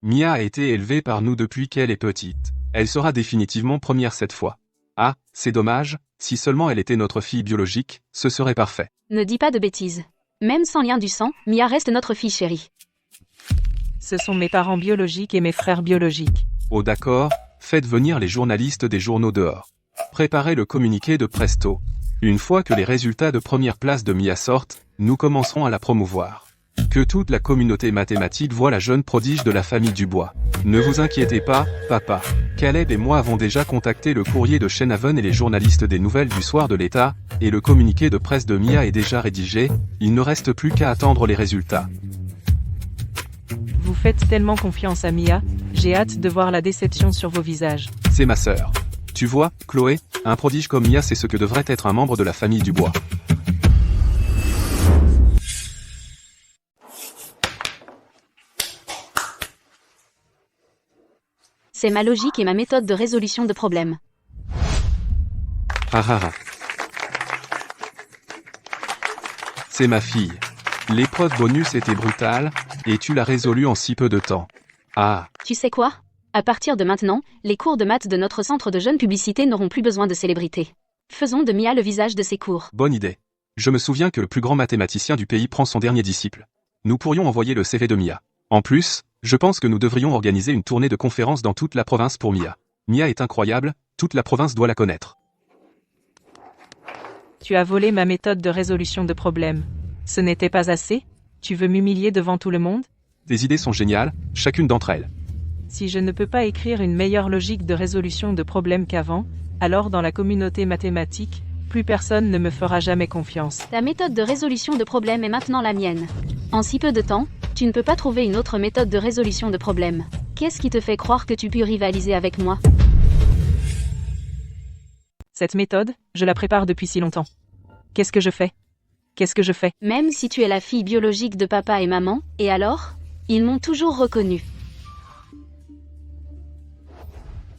Mia a été élevée par nous depuis qu'elle est petite. Elle sera définitivement première cette fois. Ah, c'est dommage, si seulement elle était notre fille biologique, ce serait parfait.
Ne dis pas de bêtises. Même sans lien du sang, Mia reste notre fille chérie.
Ce sont mes parents biologiques et mes frères biologiques.
Oh d'accord, faites venir les journalistes des journaux dehors. Préparez le communiqué de Presto. Une fois que les résultats de première place de Mia sortent, nous commencerons à la promouvoir. Que toute la communauté mathématique voit la jeune prodige de la famille Dubois. Ne vous inquiétez pas, papa. Caleb et moi avons déjà contacté le courrier de Shenhaven et les journalistes des nouvelles du soir de l'État, et le communiqué de presse de Mia est déjà rédigé, il ne reste plus qu'à attendre les résultats.
Vous faites tellement confiance à Mia, j'ai hâte de voir la déception sur vos visages.
C'est ma sœur. Tu vois, Chloé, un prodige comme Mia c'est ce que devrait être un membre de la famille Dubois.
C'est ma logique et ma méthode de résolution de problèmes.
Ah ah ah. C'est ma fille. L'épreuve bonus était brutale, et tu l'as résolue en si peu de temps. Ah.
Tu sais quoi? À partir de maintenant, les cours de maths de notre centre de jeunes publicités n'auront plus besoin de célébrités. Faisons de Mia le visage de ces cours.
Bonne idée. Je me souviens que le plus grand mathématicien du pays prend son dernier disciple. Nous pourrions envoyer le CV de Mia. En plus, je pense que nous devrions organiser une tournée de conférences dans toute la province pour Mia. Mia est incroyable, toute la province doit la connaître.
Tu as volé ma méthode de résolution de problèmes. Ce n'était pas assez? Tu veux m'humilier devant tout le monde?
Tes idées sont géniales, chacune d'entre elles.
Si je ne peux pas écrire une meilleure logique de résolution de problèmes qu'avant, alors dans la communauté mathématique, plus personne ne me fera jamais confiance.
Ta méthode de résolution de problèmes est maintenant la mienne. En si peu de temps, tu ne peux pas trouver une autre méthode de résolution de problèmes. Qu'est-ce qui te fait croire que tu peux rivaliser avec moi?
Cette méthode, je la prépare depuis si longtemps. Qu'est-ce que je fais? Qu'est-ce que je fais?
Même si tu es la fille biologique de papa et maman, et alors? Ils m'ont toujours reconnue.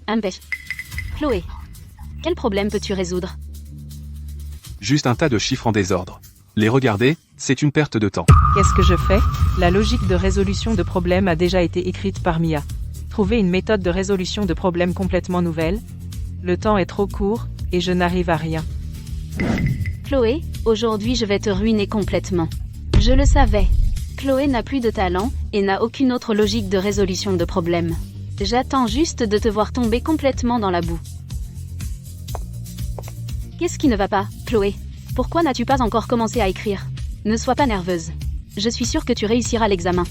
Impêche. Chloé. Quel problème peux-tu résoudre?
Juste un tas de chiffres en désordre. Les regarder, c'est une perte de temps.
Qu'est-ce que je fais? La logique de résolution de problèmes a déjà été écrite par Mia. Trouver une méthode de résolution de problèmes complètement nouvelle? Le temps est trop court, et je n'arrive à rien.
Chloé, aujourd'hui je vais te ruiner complètement. Je le savais. Chloé n'a plus de talent, et n'a aucune autre logique de résolution de problèmes. J'attends juste de te voir tomber complètement dans la boue. Qu'est-ce qui ne va pas, Chloé? Pourquoi n'as-tu pas encore commencé à écrire? Ne sois pas nerveuse. Je suis sûre que tu réussiras l'examen.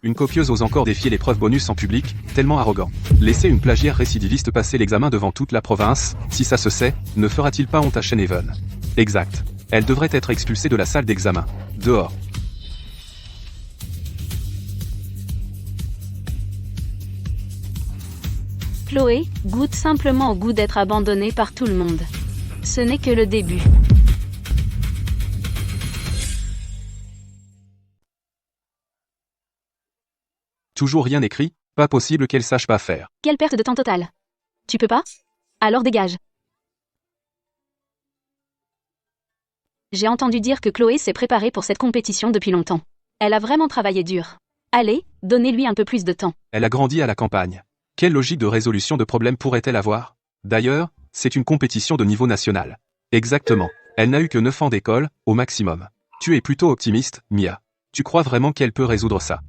Une copieuse ose encore défier l'épreuve bonus en public, tellement arrogant. Laisser une plagiaire récidiviste passer l'examen devant toute la province, si ça se sait, ne fera-t-il pas honte à Shenhaven? Exact. Elle devrait être expulsée de la salle d'examen. Dehors.
Chloé, goûte simplement au goût d'être abandonnée par tout le monde. Ce n'est que le début.
Toujours rien écrit, pas possible qu'elle sache pas faire.
Quelle perte de temps totale. Tu peux pas? Alors dégage. J'ai entendu dire que Chloé s'est préparée pour cette compétition depuis longtemps. Elle a vraiment travaillé dur. Allez, donnez-lui un peu plus de temps.
Elle a grandi à la campagne. Quelle logique de résolution de problème pourrait-elle avoir? D'ailleurs, c'est une compétition de niveau national. Exactement. Elle n'a eu que 9 ans d'école, au maximum. Tu es plutôt optimiste, Mia. Tu crois vraiment qu'elle peut résoudre ça?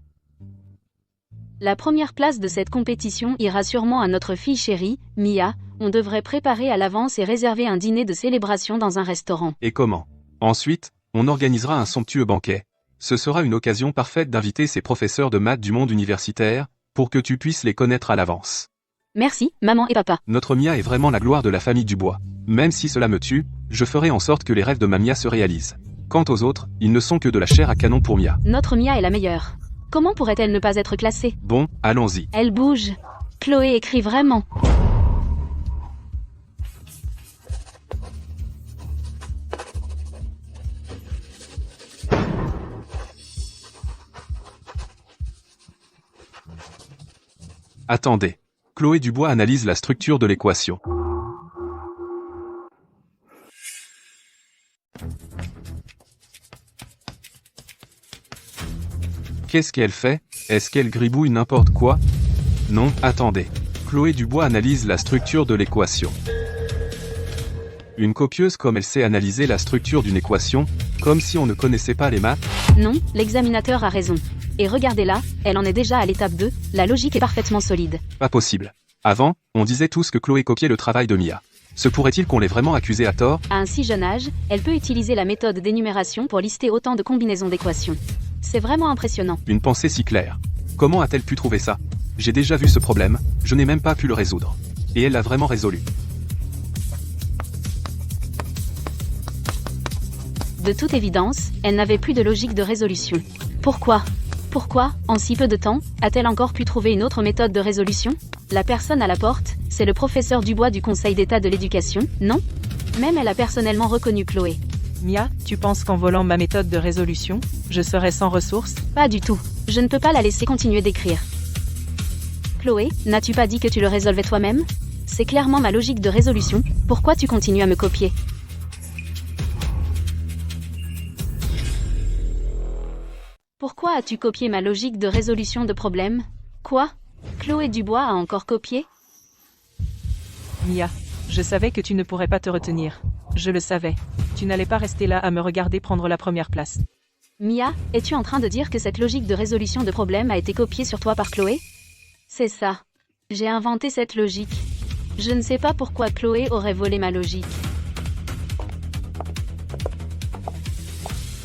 La première place de cette compétition ira sûrement à notre fille chérie, Mia. On devrait préparer à l'avance et réserver un dîner de célébration dans un restaurant.
Et comment? Ensuite, on organisera un somptueux banquet. Ce sera une occasion parfaite d'inviter ces professeurs de maths du monde universitaire, pour que tu puisses les connaître à l'avance.
Merci, maman et papa.
Notre Mia est vraiment la gloire de la famille Dubois. Même si cela me tue, je ferai en sorte que les rêves de ma Mia se réalisent. Quant aux autres, ils ne sont que de la chair à canon pour Mia.
Notre Mia est la meilleure. Comment pourrait-elle ne pas être classée?
Bon, allons-y.
Elle bouge. Chloé écrit vraiment.
Attendez. Chloé Dubois analyse la structure de l'équation. Qu'est-ce qu'elle fait? Est-ce qu'elle gribouille n'importe quoi? Non, attendez. Chloé Dubois analyse la structure de l'équation. Une copieuse comme elle sait analyser la structure d'une équation, Comme si on ne connaissait pas les maths.
Non, l'examinateur a raison. Et regardez-là, elle en est déjà à l'étape 2, la logique est parfaitement solide.
Pas possible. Avant, on disait tous que Chloé copiait le travail de Mia. Se pourrait-il qu'on l'ait vraiment accusée à tort?
À un si jeune âge, elle peut utiliser la méthode d'énumération pour lister autant de combinaisons d'équations. C'est vraiment impressionnant.
Une pensée si claire. Comment a-t-elle pu trouver ça? J'ai déjà vu ce problème, je n'ai même pas pu le résoudre. Et elle l'a vraiment résolu.
De toute évidence, elle n'avait plus de logique de résolution. Pourquoi, en si peu de temps, a-t-elle encore pu trouver une autre méthode de résolution? La personne à la porte, c'est le professeur Dubois du Conseil d'État de l'Éducation, non? Même elle a personnellement reconnu Chloé.
Mia, tu penses qu'en volant ma méthode de résolution, je serai sans ressources?
Pas du tout. Je ne peux pas la laisser continuer d'écrire. Chloé, n'as-tu pas dit que tu le résolvais toi-même? C'est clairement ma logique de résolution, pourquoi tu continues à me copier? Pourquoi as-tu copié ma logique de résolution de problème? Quoi? Chloé Dubois a encore copié?
Mia, je savais que tu ne pourrais pas te retenir. Je le savais. Tu n'allais pas rester là à me regarder prendre la première place.
Mia, es-tu en train de dire que cette logique de résolution de problème a été copiée sur toi par Chloé? C'est ça. J'ai inventé cette logique. Je ne sais pas pourquoi Chloé aurait volé ma logique.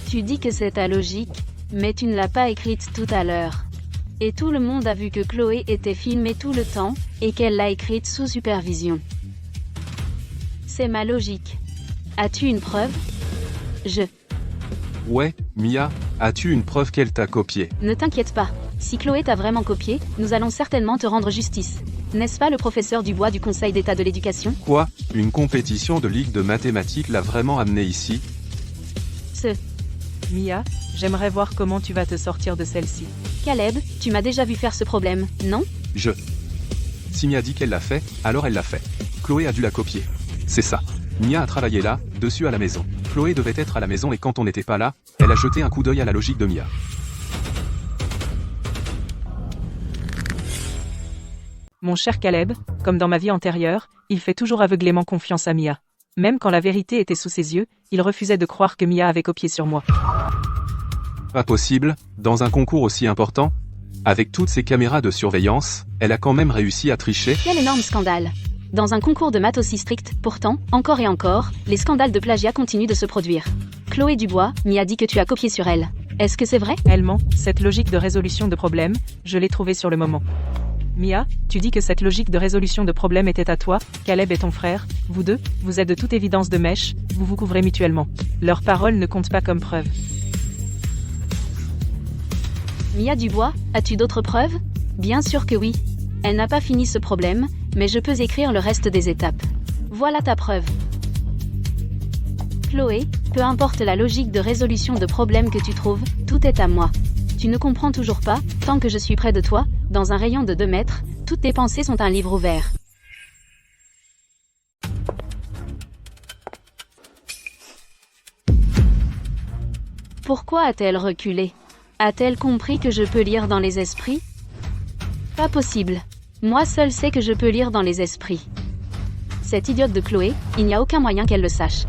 Tu dis que c'est ta logique, mais tu ne l'as pas écrite tout à l'heure. Et tout le monde a vu que Chloé était filmée tout le temps, et qu'elle l'a écrite sous supervision. C'est ma logique. As-tu une preuve?
Ouais, Mia, as-tu une preuve qu'elle t'a copié?
Ne t'inquiète pas. Si Chloé t'a vraiment copié, nous allons certainement te rendre justice. N'est-ce pas le professeur Dubois du Conseil d'État de l'Éducation?
Quoi? Une compétition de ligue de mathématiques l'a vraiment amené ici?
Mia, j'aimerais voir comment tu vas te sortir de celle-ci.
Caleb, tu m'as déjà vu faire ce problème, non?
Si Mia dit qu'elle l'a fait, alors elle l'a fait. Chloé a dû la copier. C'est ça. Mia a travaillé là, dessus à la maison. Chloé devait être à la maison et quand on n'était pas là, elle a jeté un coup d'œil à la logique de Mia.
Mon cher Caleb, comme dans ma vie antérieure, il fait toujours aveuglément confiance à Mia. Même quand la vérité était sous ses yeux, il refusait de croire que Mia avait copié sur moi.
Pas possible, dans un concours aussi important? Avec toutes ces caméras de surveillance, elle a quand même réussi à tricher?
Quel énorme scandale! Dans un concours de maths aussi strict, pourtant, encore et encore, les scandales de plagiat continuent de se produire. Chloé Dubois, Mia dit que tu as copié sur elle. Est-ce que c'est vrai?
Elle ment, cette logique de résolution de problème, je l'ai trouvée sur le moment. Mia, tu dis que cette logique de résolution de problème était à toi, Caleb est ton frère, vous deux, vous êtes de toute évidence de mèche, vous vous couvrez mutuellement. Leurs paroles ne comptent pas comme preuve.
Mia Dubois, as-tu d'autres preuves? Bien sûr que oui. Elle n'a pas fini ce problème, mais je peux écrire le reste des étapes. Voilà ta preuve. Chloé, peu importe la logique de résolution de problème que tu trouves, tout est à moi. Tu ne comprends toujours pas, tant que je suis près de toi, dans un rayon de 2 mètres, toutes tes pensées sont un livre ouvert. Pourquoi a-t-elle reculé? A-t-elle compris que je peux lire dans les esprits? Pas possible. Moi seul sais que je peux lire dans les esprits. Cette idiote de Chloé, il n'y a aucun moyen qu'elle le sache.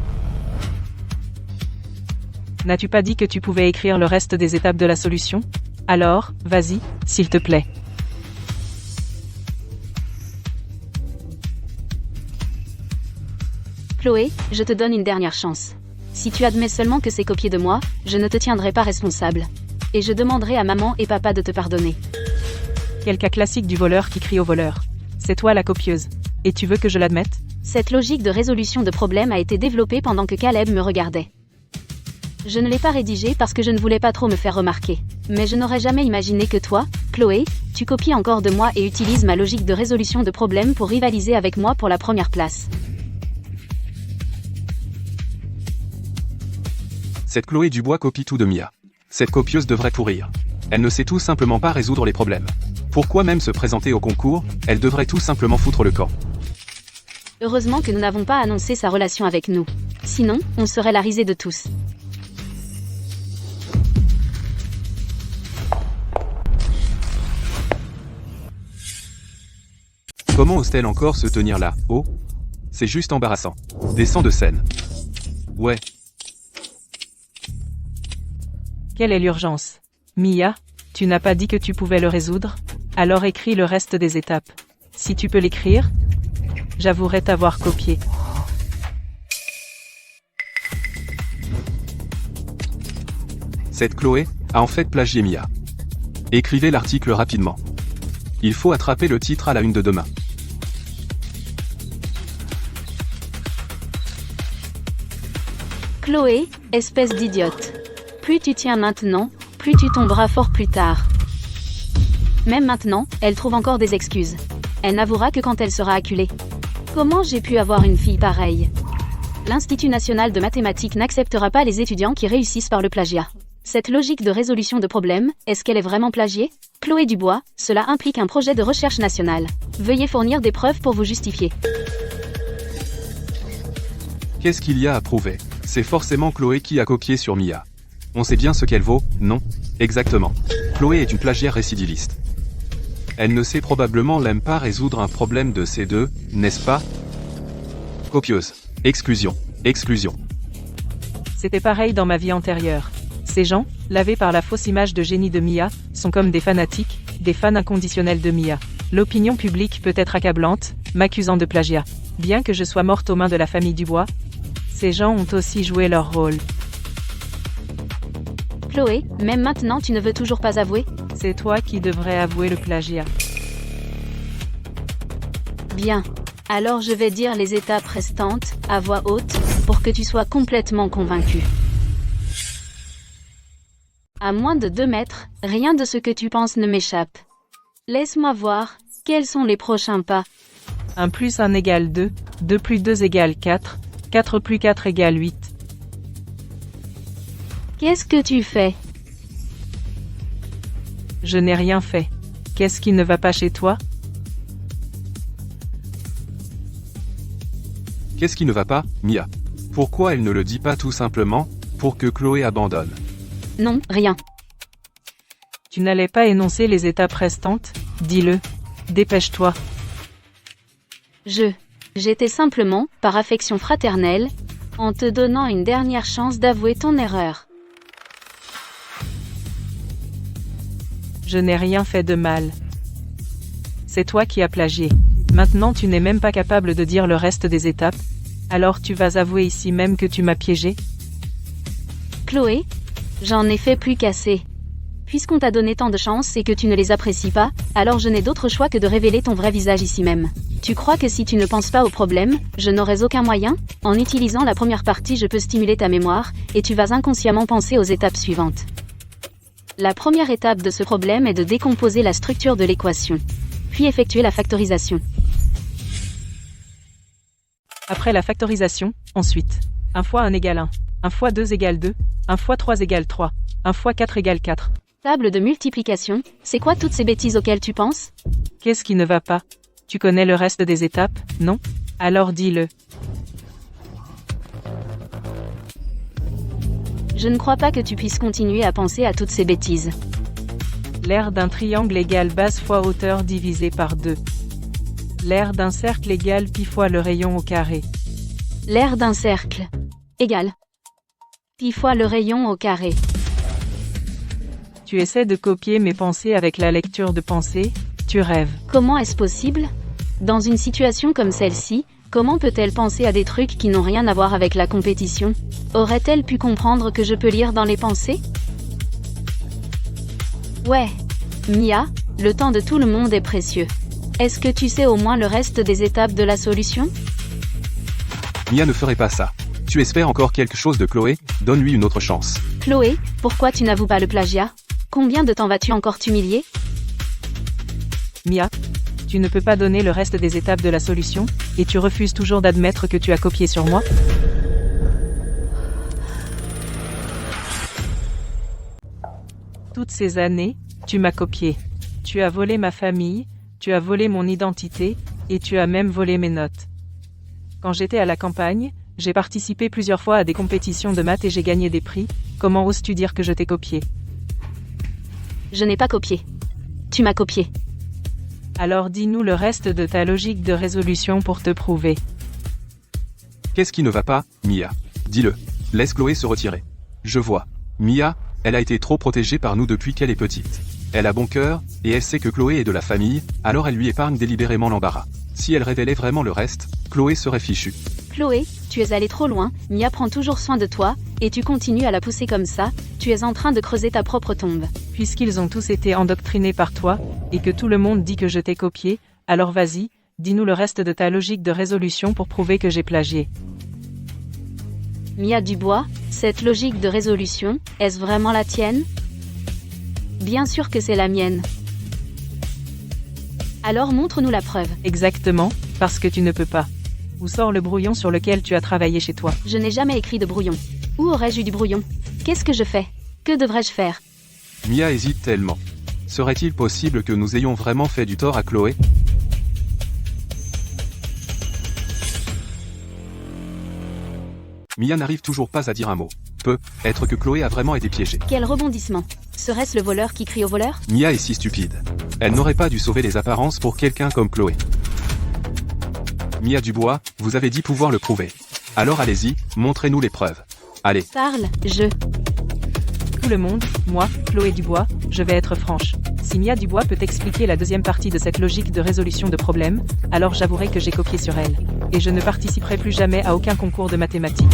N'as-tu pas dit que tu pouvais écrire le reste des étapes de la solution? Alors, vas-y, s'il te plaît.
Chloé, je te donne une dernière chance. Si tu admets seulement que c'est copié de moi, je ne te tiendrai pas responsable. Et je demanderai à maman et papa de te pardonner.
Quel cas classique du voleur qui crie au voleur. C'est toi la copieuse. Et tu veux que je l'admette?
Cette logique de résolution de problème a été développée pendant que Caleb me regardait. Je ne l'ai pas rédigée parce que je ne voulais pas trop me faire remarquer. Mais je n'aurais jamais imaginé que toi, Chloé, tu copies encore de moi et utilises ma logique de résolution de problème pour rivaliser avec moi pour la première place.
Cette Chloé Dubois copie tout de Mia. Cette copieuse devrait pourrir. Elle ne sait tout simplement pas résoudre les problèmes. Pourquoi même se présenter au concours? Elle devrait tout simplement foutre le camp.
Heureusement que nous n'avons pas annoncé sa relation avec nous. Sinon, on serait la risée de tous.
Comment ose-t-elle encore se tenir là? Oh, c'est juste embarrassant. Descends de scène. Ouais.
Quelle est l'urgence? Mia, tu n'as pas dit que tu pouvais le résoudre? Alors écris le reste des étapes. Si tu peux l'écrire, j'avouerai t'avoir copié.
Cette Chloé a en fait plagié Mia. Écrivez l'article rapidement. Il faut attraper le titre à la une de demain.
Chloé, espèce d'idiote. Plus tu tiens maintenant, plus tu tomberas fort plus tard. Même maintenant, elle trouve encore des excuses. Elle n'avouera que quand elle sera acculée. Comment j'ai pu avoir une fille pareille? L'Institut national de mathématiques n'acceptera pas les étudiants qui réussissent par le plagiat. Cette logique de résolution de problème, est-ce qu'elle est vraiment plagiée? Chloé Dubois, cela implique un projet de recherche nationale. Veuillez fournir des preuves pour vous justifier.
Qu'est-ce qu'il y a à prouver? C'est forcément Chloé qui a copié sur Mia. On sait bien ce qu'elle vaut, non? Exactement. Chloé est une plagiaire récidiviste. Elle ne sait probablement même pas résoudre un problème de C2, n'est-ce pas? Copieuse. Exclusion. Exclusion.
C'était pareil dans ma vie antérieure. Ces gens, lavés par la fausse image de génie de Mia, sont comme des fanatiques, des fans inconditionnels de Mia. L'opinion publique peut être accablante, m'accusant de plagiat. Bien que je sois morte aux mains de la famille Dubois, ces gens ont aussi joué leur rôle.
Chloé, même maintenant tu ne veux toujours pas avouer?
C'est toi qui devrais avouer le plagiat.
Bien. Alors je vais dire les étapes restantes, à voix haute, pour que tu sois complètement convaincu. À moins de 2 mètres, rien de ce que tu penses ne m'échappe. Laisse-moi voir, quels sont les prochains pas?
1 plus 1 égale 2, 2 plus 2 égale 4, 4 plus 4 égale 8.
Qu'est-ce que tu fais?
Je n'ai rien fait. Qu'est-ce qui ne va pas chez toi?
Qu'est-ce qui ne va pas, Mia? Pourquoi elle ne le dit pas tout simplement, pour que Chloé abandonne?
Non, rien.
Tu n'allais pas énoncer les étapes restantes? Dis-le. Dépêche-toi.
J'étais simplement, par affection fraternelle, en te donnant une dernière chance d'avouer ton erreur.
Je n'ai rien fait de mal. C'est toi qui as plagié. Maintenant tu n'es même pas capable de dire le reste des étapes. Alors tu vas avouer ici même que tu m'as piégé?
Chloé, j'en ai fait plus qu'assez. Puisqu'on t'a donné tant de chances et que tu ne les apprécies pas, alors je n'ai d'autre choix que de révéler ton vrai visage ici même. Tu crois que si tu ne penses pas au problème, je n'aurais aucun moyen? En utilisant la première partie, je peux stimuler ta mémoire, et tu vas inconsciemment penser aux étapes suivantes. La première étape de ce problème est de décomposer la structure de l'équation, puis effectuer la factorisation.
Après la factorisation, ensuite, 1 fois 1 égale 1, 1 fois 2 égale 2, 1 fois 3 égale 3, 1 fois 4 égale 4.
Table de multiplication, c'est quoi toutes ces bêtises auxquelles tu penses?
Qu'est-ce qui ne va pas? Tu connais le reste des étapes, non? Alors dis-le.
Je ne crois pas que tu puisses continuer à penser à toutes ces bêtises.
L'aire d'un triangle égale base fois hauteur divisé par 2. L'aire d'un cercle égale pi fois le rayon au carré.
L'aire d'un cercle égale pi fois le rayon au carré.
Tu essaies de copier mes pensées avec la lecture de pensée, tu rêves.
Comment est-ce possible? Dans une situation comme celle-ci, comment peut-elle penser à des trucs qui n'ont rien à voir avec la compétition? Aurait-elle pu comprendre que je peux lire dans les pensées? Ouais. Mia, le temps de tout le monde est précieux. Est-ce que tu sais au moins le reste des étapes de la solution?
Mia ne ferait pas ça. Tu espères encore quelque chose de Chloé? Donne-lui une autre chance.
Chloé, pourquoi tu n'avoues pas le plagiat? Combien de temps vas-tu encore t'humilier?
Mia, tu ne peux pas donner le reste des étapes de la solution, et tu refuses toujours d'admettre que tu as copié sur moi? Toutes ces années, tu m'as copié. Tu as volé ma famille, tu as volé mon identité, et tu as même volé mes notes. Quand j'étais à la campagne, j'ai participé plusieurs fois à des compétitions de maths et j'ai gagné des prix. Comment oses-tu dire que je t'ai copié?
Je n'ai pas copié. Tu m'as copié.
Alors dis-nous le reste de ta logique de résolution pour te prouver.
Qu'est-ce qui ne va pas, Mia? Dis-le. Laisse Chloé se retirer. Je vois. Mia, Elle a été trop protégée par nous depuis qu'elle est petite. Elle a bon cœur, et elle sait que Chloé est de la famille, alors elle lui épargne délibérément l'embarras. Si elle révélait vraiment le reste, Chloé serait fichue.
Chloé, tu es allée trop loin, Mia prend toujours soin de toi, et tu continues à la pousser comme ça, tu es en train de creuser ta propre tombe.
Puisqu'ils ont tous été endoctrinés par toi, et que tout le monde dit que je t'ai copié, alors vas-y, dis-nous le reste de ta logique de résolution pour prouver que j'ai plagié.
Mia Dubois, cette logique de résolution, est-ce vraiment la tienne? Bien sûr que c'est la mienne. Alors montre-nous la preuve.
Exactement, parce que tu ne peux pas. Où sort le brouillon sur lequel tu as travaillé chez toi?
Je n'ai jamais écrit de brouillon. Où aurais-je eu du brouillon? Qu'est-ce que je fais? Que devrais-je faire?
Mia hésite tellement. Serait-il possible que nous ayons vraiment fait du tort à Chloé? Mia n'arrive toujours pas à dire un mot. Peut-être que Chloé a vraiment été piégée.
Quel rebondissement! Serait-ce le voleur qui crie au voleur?
Mia est si stupide. Elle n'aurait pas dû sauver les apparences pour quelqu'un comme Chloé. Mia Dubois, vous avez dit pouvoir le prouver. Alors allez-y, montrez-nous les preuves. Allez.
Parle,
Tout le monde, moi, Chloé Dubois, je vais être franche. Si Mia Dubois peut expliquer la deuxième partie de cette logique de résolution de problèmes, alors j'avouerai que j'ai copié sur elle. Et je ne participerai plus jamais à aucun concours de mathématiques.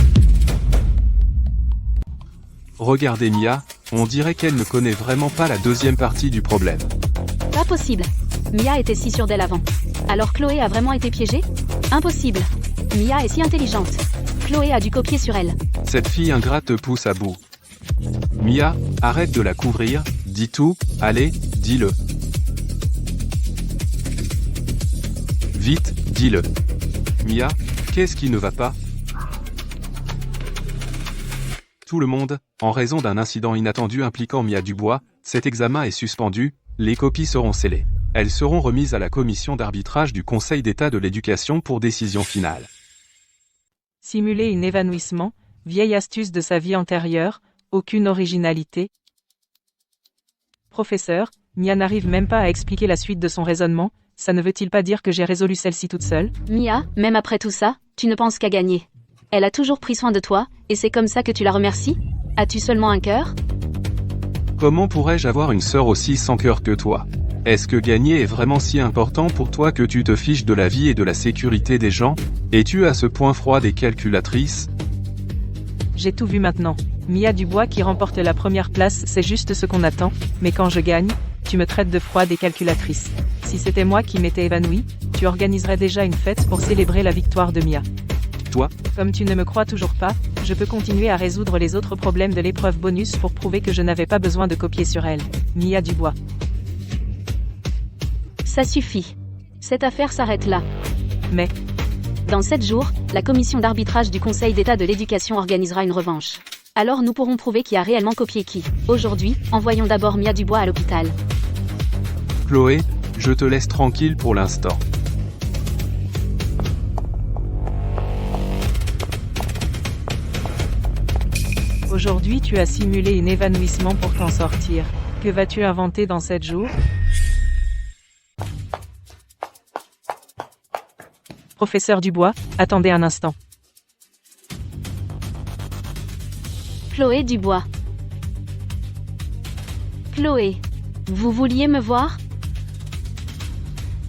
Regardez Mia, on dirait qu'elle ne connaît vraiment pas la deuxième partie du problème.
Pas possible. Mia était si sûre d'elle avant. Alors Chloé a vraiment été piégée? Impossible. Mia est si intelligente. Chloé a dû copier sur elle.
Cette fille ingrate te pousse à bout. Mia, arrête de la couvrir, dis tout, allez, dis-le. Vite, dis-le. Mia, qu'est-ce qui ne va pas? Tout le monde, en raison d'un incident inattendu impliquant Mia Dubois, cet examen est suspendu, les copies seront scellées. Elles seront remises à la commission d'arbitrage du Conseil d'État de l'éducation pour décision finale.
Simuler un évanouissement, vieille astuce de sa vie antérieure, aucune originalité. Professeur, Mia n'arrive même pas à expliquer la suite de son raisonnement, ça ne veut-il pas dire que j'ai résolu celle-ci toute seule?
Mia, même après tout ça, tu ne penses qu'à gagner. Elle a toujours pris soin de toi, et c'est comme ça que tu la remercies? As-tu seulement un cœur?
Comment pourrais-je avoir une sœur aussi sans cœur que toi? Est-ce que gagner est vraiment si important pour toi que tu te fiches de la vie et de la sécurité des gens? Es-tu à ce point froide et calculatrice?
J'ai tout vu maintenant. Mia Dubois qui remporte la première place, c'est juste ce qu'on attend, mais quand je gagne, tu me traites de froide et calculatrice. Si c'était moi qui m'étais évanouie, tu organiserais déjà une fête pour célébrer la victoire de Mia.
Toi?
Comme tu ne me crois toujours pas, je peux continuer à résoudre les autres problèmes de l'épreuve bonus pour prouver que je n'avais pas besoin de copier sur elle. Mia Dubois.
Ça suffit. Cette affaire s'arrête là.
Mais,
dans 7 jours, la commission d'arbitrage du Conseil d'État de l'éducation organisera une revanche. Alors nous pourrons prouver qui a réellement copié qui. Aujourd'hui, envoyons d'abord Mia Dubois à l'hôpital.
Chloé, je te laisse tranquille pour l'instant.
aujourd'hui tu as simulé un évanouissement pour t'en sortir. Que vas-tu inventer dans 7 jours? Professeur Dubois, attendez un instant.
Chloé Dubois. Chloé, vous vouliez me voir?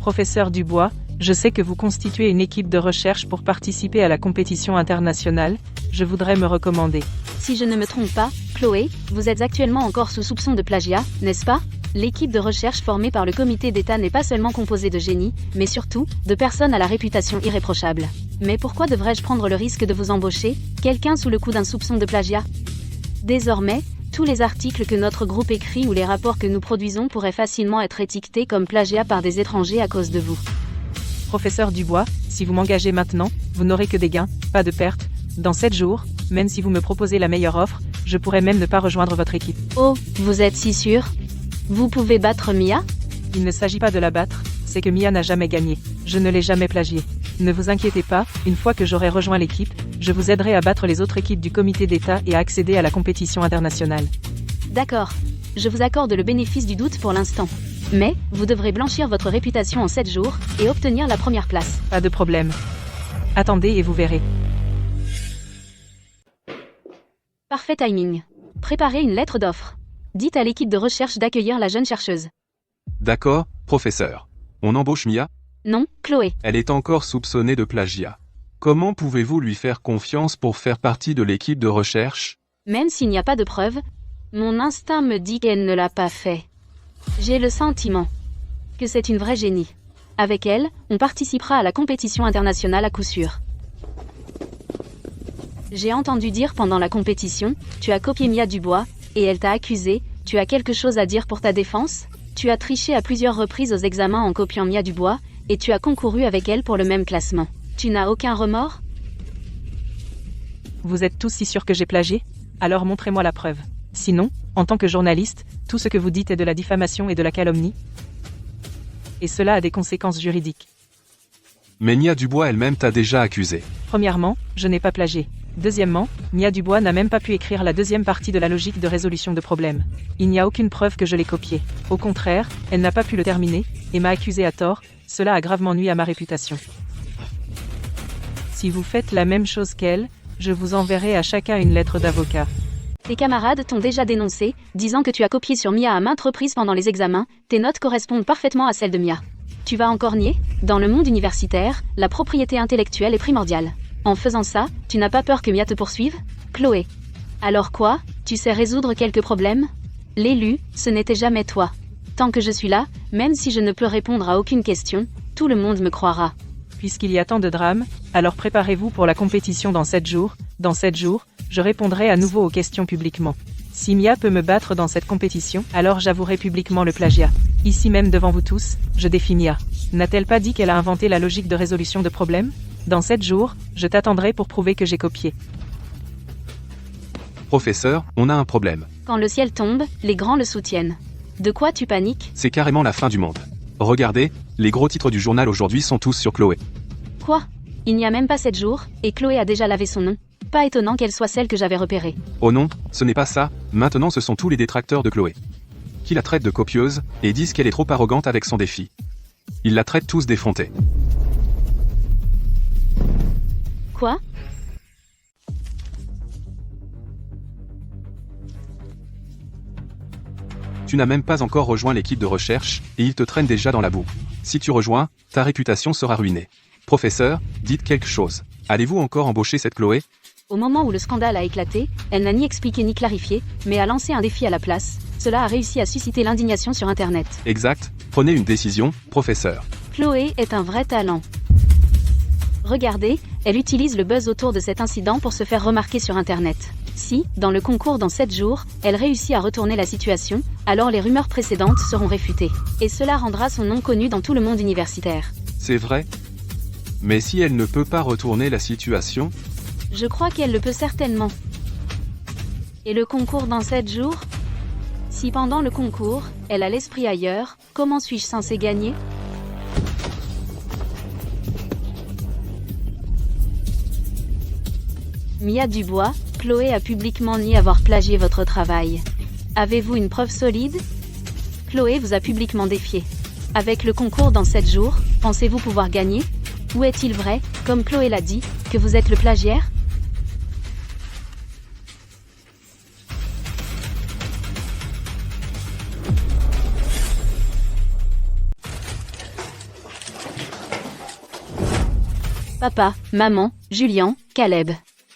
Professeur Dubois, je sais que vous constituez une équipe de recherche pour participer à la compétition internationale, je voudrais me recommander.
Si je ne me trompe pas, Chloé, vous êtes actuellement encore sous soupçon de plagiat, n'est-ce pas? L'équipe de recherche formée par le comité d'État n'est pas seulement composée de génies, mais surtout, de personnes à la réputation irréprochable. Mais pourquoi devrais-je prendre le risque de vous embaucher, quelqu'un sous le coup d'un soupçon de plagiat? Désormais, tous les articles que notre groupe écrit ou les rapports que nous produisons pourraient facilement être étiquetés comme plagiat par des étrangers à cause de vous.
Professeur Dubois, si vous m'engagez maintenant, vous n'aurez que des gains, pas de pertes. Dans 7 jours, même si vous me proposez la meilleure offre, je pourrais même ne pas rejoindre votre équipe.
Oh, vous êtes si sûr? Vous pouvez battre Mia?
Il ne s'agit pas de la battre, c'est que Mia n'a jamais gagné. Je ne l'ai jamais plagié. Ne vous inquiétez pas, une fois que j'aurai rejoint l'équipe, je vous aiderai à battre les autres équipes du comité d'État et à accéder à la compétition internationale.
D'accord. Je vous accorde le bénéfice du doute pour l'instant. Mais, vous devrez blanchir votre réputation en 7 jours, et obtenir la première place.
Pas de problème. Attendez et vous verrez.
Parfait timing. Préparez une lettre d'offre. Dites à l'équipe de recherche d'accueillir la jeune chercheuse.
D'accord, professeur. On embauche Mia?
Non, Chloé.
Elle est encore soupçonnée de plagiat. Comment pouvez-vous lui faire confiance pour faire partie de l'équipe de recherche?
Même s'il n'y a pas de preuves, mon instinct me dit qu'elle ne l'a pas fait. J'ai le sentiment que c'est une vraie génie. Avec elle, on participera à la compétition internationale à coup sûr. J'ai entendu dire pendant la compétition, tu as copié Mia Dubois, et elle t'a accusé, tu as quelque chose à dire pour ta défense? Tu as triché à plusieurs reprises aux examens en copiant Mia Dubois, et tu as concouru avec elle pour le même classement. Tu n'as aucun remords?
Vous êtes tous si sûrs que j'ai plagié? Alors montrez-moi la preuve. Sinon, en tant que journaliste, tout ce que vous dites est de la diffamation et de la calomnie. Et cela a des conséquences juridiques.
Mais Mia Dubois elle-même t'a déjà accusé.
Premièrement, je n'ai pas plagié. Deuxièmement, Mia Dubois n'a même pas pu écrire la deuxième partie de la logique de résolution de problèmes. Il n'y a aucune preuve que je l'ai copiée. Au contraire, elle n'a pas pu le terminer, et m'a accusé à tort, cela a gravement nui à ma réputation. Si vous faites la même chose qu'elle, je vous enverrai à chacun une lettre d'avocat.
Tes camarades t'ont déjà dénoncé, disant que tu as copié sur Mia à maintes reprises pendant les examens, tes notes correspondent parfaitement à celles de Mia. Tu vas encore nier? Dans le monde universitaire, la propriété intellectuelle est primordiale. En faisant ça, tu n'as pas peur que Mia te poursuive? Chloé. Alors quoi? Tu sais résoudre quelques problèmes? L'élu, ce n'était jamais toi. Tant que je suis là, même si je ne peux répondre à aucune question, tout le monde me croira.
Puisqu'il y a tant de drames, alors préparez-vous pour la compétition dans 7 jours. Dans 7 jours, je répondrai à nouveau aux questions publiquement. Si Mia peut me battre dans cette compétition, alors j'avouerai publiquement le plagiat. Ici même devant vous tous, je défie Mia. N'a-t-elle pas dit qu'elle a inventé la logique de résolution de problèmes? Dans 7 jours, je t'attendrai pour prouver que j'ai copié.
Professeur, on a un problème.
Quand le ciel tombe, les grands le soutiennent. De quoi tu paniques?
C'est carrément la fin du monde. Regardez, les gros titres du journal aujourd'hui sont tous sur Chloé.
Quoi? Il n'y a même pas 7 jours, et Chloé a déjà lavé son nom. Pas étonnant qu'elle soit celle que j'avais repérée.
Oh non, ce n'est pas ça, maintenant ce sont tous les détracteurs de Chloé. Qui la traitent de copieuse, et disent qu'elle est trop arrogante avec son défi. Ils la traitent tous d'effrontée.
Quoi?
Tu n'as même pas encore rejoint l'équipe de recherche, et ils te traînent déjà dans la boue. Si tu rejoins, ta réputation sera ruinée. Professeur, dites quelque chose. Allez-vous encore embaucher cette Chloé?
Au moment où le scandale a éclaté, elle n'a ni expliqué ni clarifié, mais a lancé un défi à la place. Cela a réussi à susciter l'indignation sur Internet.
Exact, prenez une décision, professeur.
Chloé est un vrai talent. Regardez, elle utilise le buzz autour de cet incident pour se faire remarquer sur Internet. Si, dans le concours dans 7 jours, elle réussit à retourner la situation, alors les rumeurs précédentes seront réfutées. Et cela rendra son nom connu dans tout le monde universitaire.
C'est vrai? Mais si elle ne peut pas retourner la situation?
Je crois qu'elle le peut certainement. Et le concours dans 7 jours? Si pendant le concours, elle a l'esprit ailleurs, comment suis-je censé gagner? Mia Dubois, Chloé a publiquement nié avoir plagié votre travail. Avez-vous une preuve solide? Chloé vous a publiquement défié. Avec le concours dans 7 jours, pensez-vous pouvoir gagner? Ou est-il vrai, comme Chloé l'a dit, que vous êtes le plagiaire? Papa, maman, Julien, Caleb.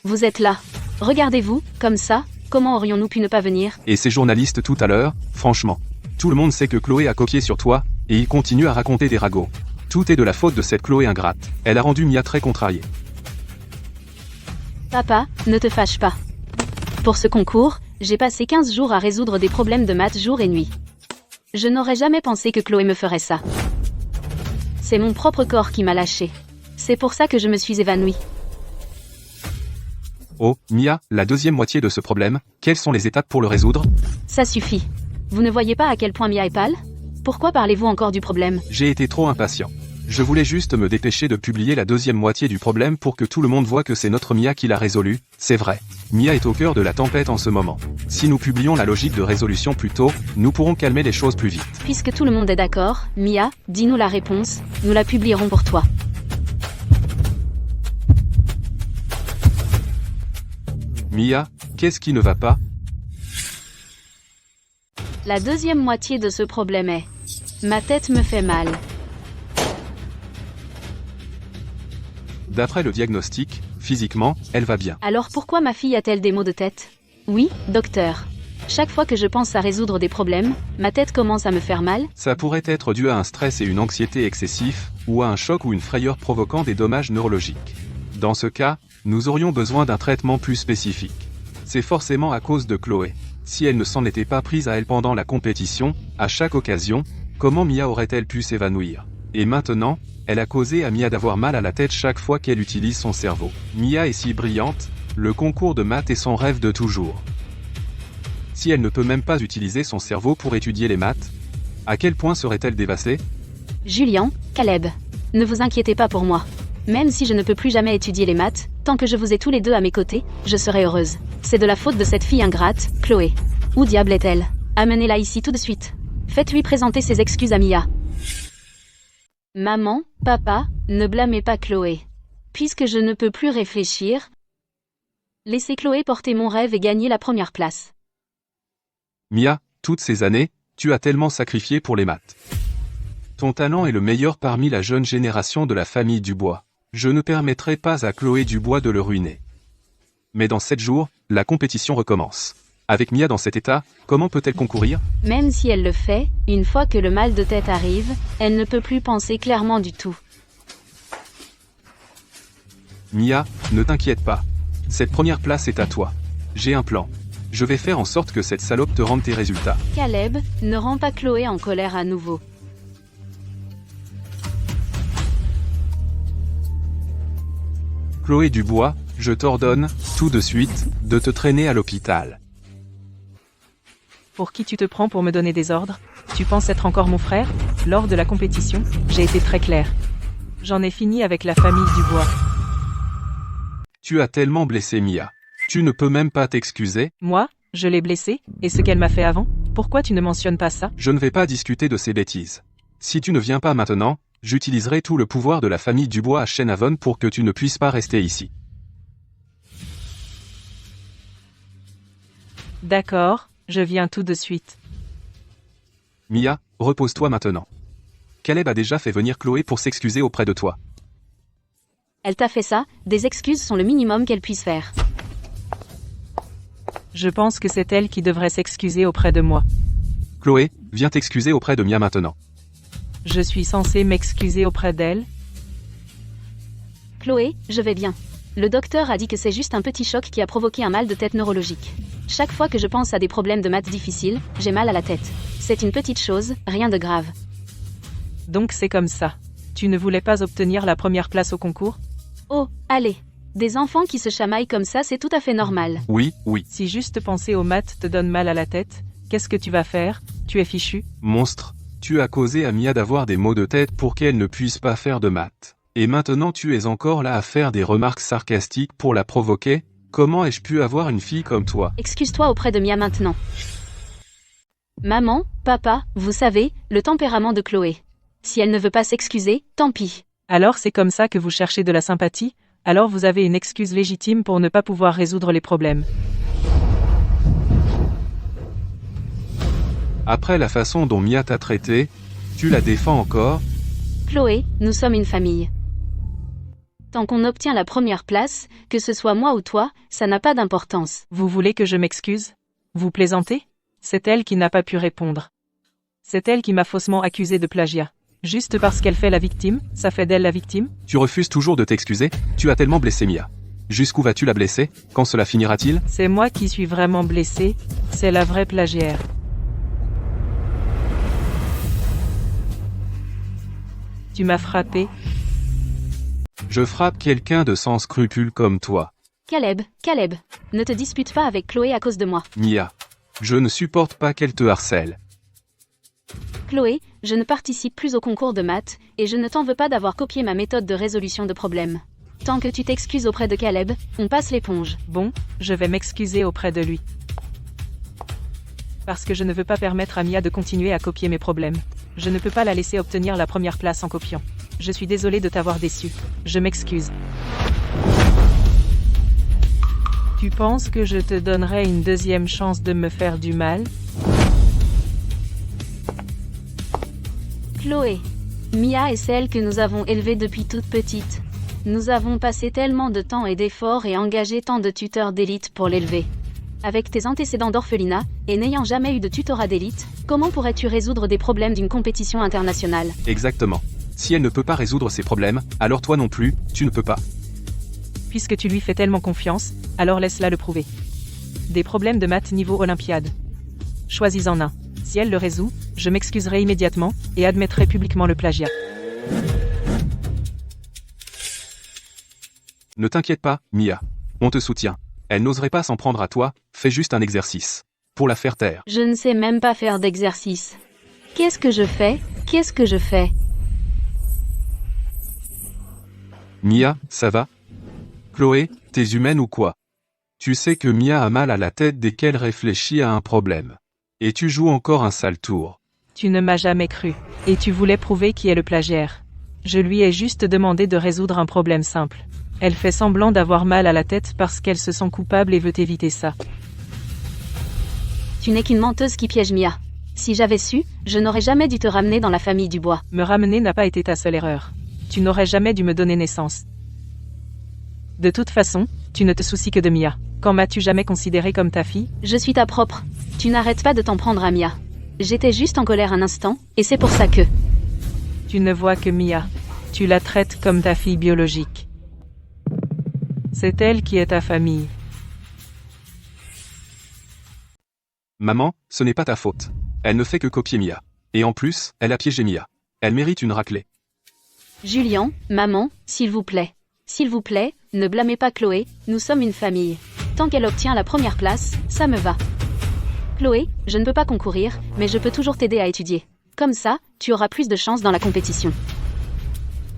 Vous êtes là. Regardez-vous, comme ça, comment aurions-nous pu ne pas venir?
Et ces journalistes tout à l'heure, franchement. Tout le monde sait que Chloé a copié sur toi, et il continue à raconter des ragots. Tout est de la faute de cette Chloé ingrate. Elle a rendu Mia très contrariée.
Papa, ne te fâche pas. Pour ce concours, j'ai passé 15 jours à résoudre des problèmes de maths jour et nuit. Je n'aurais jamais pensé que Chloé me ferait ça. C'est mon propre corps qui m'a lâché. C'est pour ça que je me suis évanouie.
Oh, Mia, la deuxième moitié de ce problème, quelles sont les étapes pour le résoudre?
Ça suffit. Vous ne voyez pas à quel point Mia est pâle? Pourquoi parlez-vous encore du problème?
J'ai été trop impatient. Je voulais juste me dépêcher de publier la deuxième moitié du problème pour que tout le monde voit que c'est notre Mia qui l'a résolu, c'est vrai. Mia est au cœur de la tempête en ce moment. Si nous publions la logique de résolution plus tôt, nous pourrons calmer les choses plus vite.
Puisque tout le monde est d'accord, Mia, dis-nous la réponse, nous la publierons pour toi.
Mia, qu'est-ce qui ne va pas?
La deuxième moitié de ce problème est... Ma tête me fait mal.
D'après le diagnostic, physiquement, elle va bien.
Alors pourquoi ma fille a-t-elle des maux de tête? Oui, docteur. Chaque fois que je pense à résoudre des problèmes, ma tête commence à me faire mal.
Ça pourrait être dû à un stress et une anxiété excessifs, ou à un choc ou une frayeur provoquant des dommages neurologiques. Dans ce cas, nous aurions besoin d'un traitement plus spécifique. C'est forcément à cause de Chloé. Si elle ne s'en était pas prise à elle pendant la compétition, à chaque occasion, comment Mia aurait-elle pu s'évanouir? Et maintenant, elle a causé à Mia d'avoir mal à la tête chaque fois qu'elle utilise son cerveau. Mia est si brillante, le concours de maths est son rêve de toujours. Si elle ne peut même pas utiliser son cerveau pour étudier les maths, à quel point serait-elle dévastée?
Julian, Caleb. Ne vous inquiétez pas pour moi. Même si je ne peux plus jamais étudier les maths, tant que je vous ai tous les deux à mes côtés, je serai heureuse. C'est de la faute de cette fille ingrate, Chloé. Où diable est-elle? Amenez-la ici tout de suite. Faites-lui présenter ses excuses à Mia. Maman, papa, ne blâmez pas Chloé. Puisque je ne peux plus réfléchir, laissez Chloé porter mon rêve et gagner la première place.
Mia, toutes ces années, tu as tellement sacrifié pour les maths. Ton talent est le meilleur parmi la jeune génération de la famille Dubois. Je ne permettrai pas à Chloé Dubois de le ruiner. Mais dans 7 jours, la compétition recommence. Avec Mia dans cet état, comment peut-elle concourir?
Même si elle le fait, une fois que le mal de tête arrive, elle ne peut plus penser clairement du tout.
Mia, ne t'inquiète pas. Cette première place est à toi. J'ai un plan. Je vais faire en sorte que cette salope te rende tes résultats.
Caleb, ne rends pas Chloé en colère à nouveau.
Chloé Dubois, je t'ordonne, tout de suite, de te traîner à l'hôpital.
Pour qui tu te prends pour me donner des ordres? Tu penses être encore mon frère? Lors de la compétition, j'ai été très clair. J'en ai fini avec la famille Dubois.
Tu as tellement blessé Mia. Tu ne peux même pas t'excuser?
Moi, je l'ai blessée, et ce qu'elle m'a fait avant? Pourquoi tu ne mentionnes pas ça?
Je ne vais pas discuter de ces bêtises. Si tu ne viens pas maintenant, j'utiliserai tout le pouvoir de la famille Dubois à Shenhaven pour que tu ne puisses pas rester ici.
D'accord, je viens tout de suite.
Mia, repose-toi maintenant. Caleb a déjà fait venir Chloé pour s'excuser auprès de toi.
Elle t'a fait ça, des excuses sont le minimum qu'elle puisse faire.
Je pense que c'est elle qui devrait s'excuser auprès de moi.
Chloé, viens t'excuser auprès de Mia maintenant.
Je suis censée m'excuser auprès d'elle?
Chloé, je vais bien. Le docteur a dit que c'est juste un petit choc qui a provoqué un mal de tête neurologique. Chaque fois que je pense à des problèmes de maths difficiles, j'ai mal à la tête. C'est une petite chose, rien de grave.
Donc c'est comme ça. Tu ne voulais pas obtenir la première place au concours?
Oh, allez. Des enfants qui se chamaillent comme ça, c'est tout à fait normal.
Oui, oui.
Si juste penser aux maths te donne mal à la tête, qu'est-ce que tu vas faire? Tu es fichu?
Monstre, tu as causé à Mia d'avoir des maux de tête pour qu'elle ne puisse pas faire de maths. Et maintenant tu es encore là à faire des remarques sarcastiques pour la provoquer? Comment ai-je pu avoir une fille comme toi?
Excuse-toi auprès de Mia maintenant. Maman, papa, vous savez, le tempérament de Chloé. Si elle ne veut pas s'excuser, tant pis.
Alors c'est comme ça que vous cherchez de la sympathie? Alors vous avez une excuse légitime pour ne pas pouvoir résoudre les problèmes.
Après la façon dont Mia t'a traité, tu la défends encore?
Chloé, nous sommes une famille. Tant qu'on obtient la première place, que ce soit moi ou toi, ça n'a pas d'importance.
Vous voulez que je m'excuse? Vous plaisantez? C'est elle qui n'a pas pu répondre. C'est elle qui m'a faussement accusé de plagiat. Juste parce qu'elle fait la victime, ça fait d'elle la victime?
Tu refuses toujours de t'excuser? Tu as tellement blessé Mia. Jusqu'où vas-tu la blesser? Quand cela finira-t-il?
C'est moi qui suis vraiment blessé, c'est la vraie plagiaire. Tu m'as frappé.
Je frappe quelqu'un de sans scrupules comme toi.
Caleb, ne te dispute pas avec Chloé à cause de moi.
Mia, je ne supporte pas qu'elle te harcèle.
Chloé, je ne participe plus au concours de maths, et je ne t'en veux pas d'avoir copié ma méthode de résolution de problèmes. Tant que tu t'excuses auprès de Caleb, on passe l'éponge.
Bon, je vais m'excuser auprès de lui. Parce que je ne veux pas permettre à Mia de continuer à copier mes problèmes. Je ne peux pas la laisser obtenir la première place en copiant. Je suis désolée de t'avoir déçu. Je m'excuse. Tu penses que je te donnerai une deuxième chance de me faire du mal?
Chloé. Mia est celle que nous avons élevée depuis toute petite. Nous avons passé tellement de temps et d'efforts et engagé tant de tuteurs d'élite pour l'élever. Avec tes antécédents d'orphelinat, et n'ayant jamais eu de tutorat d'élite, comment pourrais-tu résoudre des problèmes d'une compétition internationale?
Exactement. Si elle ne peut pas résoudre ses problèmes, alors toi non plus, tu ne peux pas.
Puisque tu lui fais tellement confiance, alors laisse-la le prouver. Des problèmes de maths niveau Olympiade. Choisis-en un. Si elle le résout, je m'excuserai immédiatement, et admettrai publiquement le plagiat.
Ne t'inquiète pas, Mia. On te soutient. Elle n'oserait pas s'en prendre à toi, fais juste un exercice. Pour la faire taire.
Je ne sais même pas faire d'exercice. Qu'est-ce que je fais? Qu'est-ce que je fais?
Mia, ça va? Chloé, t'es humaine ou quoi? Tu sais que Mia a mal à la tête dès qu'elle réfléchit à un problème. Et tu joues encore un sale tour.
Tu ne m'as jamais cru. Et tu voulais prouver qui est le plagiaire. Je lui ai juste demandé de résoudre un problème simple. Elle fait semblant d'avoir mal à la tête parce qu'elle se sent coupable et veut éviter ça.
Tu n'es qu'une menteuse qui piège Mia. Si j'avais su, je n'aurais jamais dû te ramener dans la famille Dubois.
Me ramener n'a pas été ta seule erreur. Tu n'aurais jamais dû me donner naissance. De toute façon, tu ne te soucies que de Mia. Quand m'as-tu jamais considérée comme ta fille?
Je suis ta propre. Tu n'arrêtes pas de t'en prendre à Mia. J'étais juste en colère un instant, et c'est pour ça que...
Tu ne vois que Mia. Tu la traites comme ta fille biologique. C'est elle qui est ta famille.
Maman, ce n'est pas ta faute. Elle ne fait que copier Mia. Et en plus, elle a piégé Mia. Elle mérite une raclée.
Julian, maman, s'il vous plaît. S'il vous plaît, ne blâmez pas Chloé, nous sommes une famille. Tant qu'elle obtient la première place, ça me va. Chloé, je ne peux pas concourir, mais je peux toujours t'aider à étudier. Comme ça, tu auras plus de chance dans la compétition.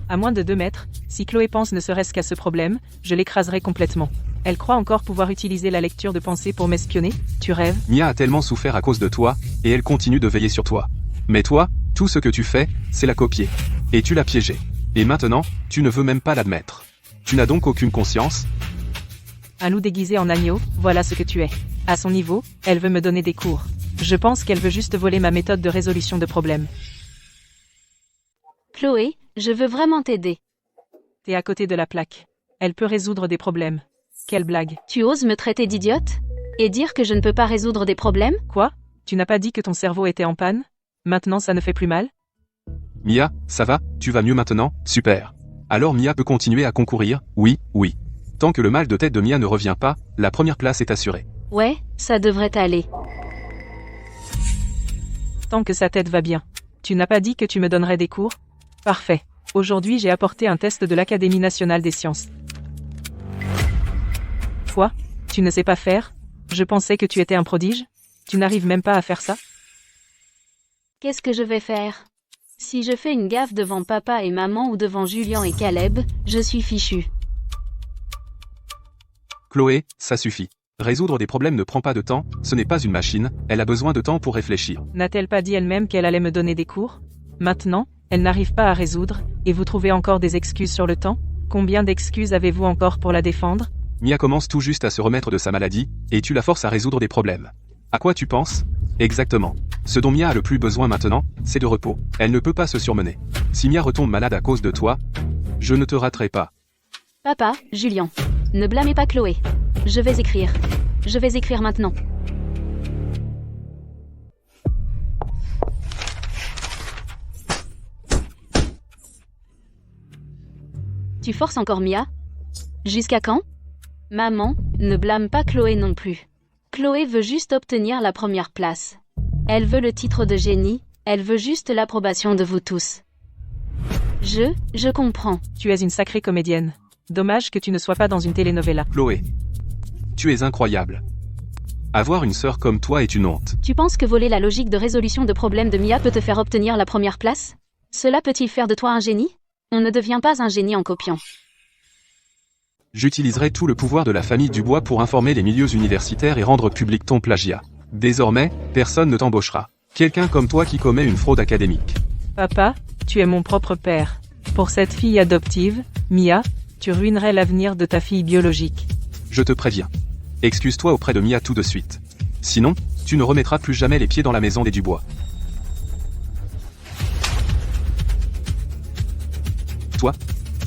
À moins de 2 mètres, si Chloé pense ne serait-ce qu'à ce problème, je l'écraserai complètement. Elle croit encore pouvoir utiliser la lecture de pensée pour m'espionner? Tu rêves?
Mia a tellement souffert à cause de toi, et elle continue de veiller sur toi. Mais toi, tout ce que tu fais, c'est la copier. Et tu l'as piégée. Et maintenant, tu ne veux même pas l'admettre. Tu n'as donc aucune conscience?
Un loup déguisé en agneau, voilà ce que tu es. À son niveau, elle veut me donner des cours. Je pense qu'elle veut juste voler ma méthode de résolution de problèmes.
Chloé, je veux vraiment t'aider.
T'es à côté de la plaque. Elle peut résoudre des problèmes. Quelle blague.
Tu oses me traiter d'idiote? Et dire que je ne peux pas résoudre des problèmes?
Quoi? Tu n'as pas dit que ton cerveau était en panne? Maintenant ça ne fait plus mal?
Mia, ça va? Tu vas mieux maintenant? Super. Alors Mia peut continuer à concourir? Oui, oui. Tant que le mal de tête de Mia ne revient pas, la première place est assurée.
Ouais, ça devrait aller.
Tant que sa tête va bien. Tu n'as pas dit que tu me donnerais des cours? Parfait. Aujourd'hui j'ai apporté un test de l'Académie nationale des sciences. Quoi? Tu ne sais pas faire? Je pensais que tu étais un prodige? Tu n'arrives même pas à faire ça?
Qu'est-ce que je vais faire? Si je fais une gaffe devant papa et maman ou devant Julian et Caleb, je suis fichu.
Chloé, ça suffit. Résoudre des problèmes ne prend pas de temps, ce n'est pas une machine, elle a besoin de temps pour réfléchir.
N'a-t-elle pas dit elle-même qu'elle allait me donner des cours? Maintenant, elle n'arrive pas à résoudre, et vous trouvez encore des excuses sur le temps? Combien d'excuses avez-vous encore pour la défendre?
Mia commence tout juste à se remettre de sa maladie, et tu la forces à résoudre des problèmes. À quoi tu penses? Exactement. Ce dont Mia a le plus besoin maintenant, c'est de repos. Elle ne peut pas se surmener. Si Mia retombe malade à cause de toi, je ne te raterai pas.
Papa, Julian. Ne blâmez pas Chloé. Je vais écrire. Je vais écrire maintenant. Tu forces encore Mia? Jusqu'à quand? Maman, ne blâme pas Chloé non plus. Chloé veut juste obtenir la première place. Elle veut le titre de génie, elle veut juste l'approbation de vous tous. Je comprends.
Tu es une sacrée comédienne. Dommage que tu ne sois pas dans une telenovela.
Chloé, tu es incroyable. Avoir une sœur comme toi est une honte.
Tu penses que voler la logique de résolution de problèmes de Mia peut te faire obtenir la première place? Cela peut-il faire de toi un génie? On ne devient pas un génie en copiant.
J'utiliserai tout le pouvoir de la famille Dubois pour informer les milieux universitaires et rendre public ton plagiat. Désormais, personne ne t'embauchera. Quelqu'un comme toi qui commet une fraude académique.
Papa, tu es mon propre père. Pour cette fille adoptive, Mia, tu ruinerais l'avenir de ta fille biologique.
Je te préviens. Excuse-toi auprès de Mia tout de suite. Sinon, tu ne remettras plus jamais les pieds dans la maison des Dubois.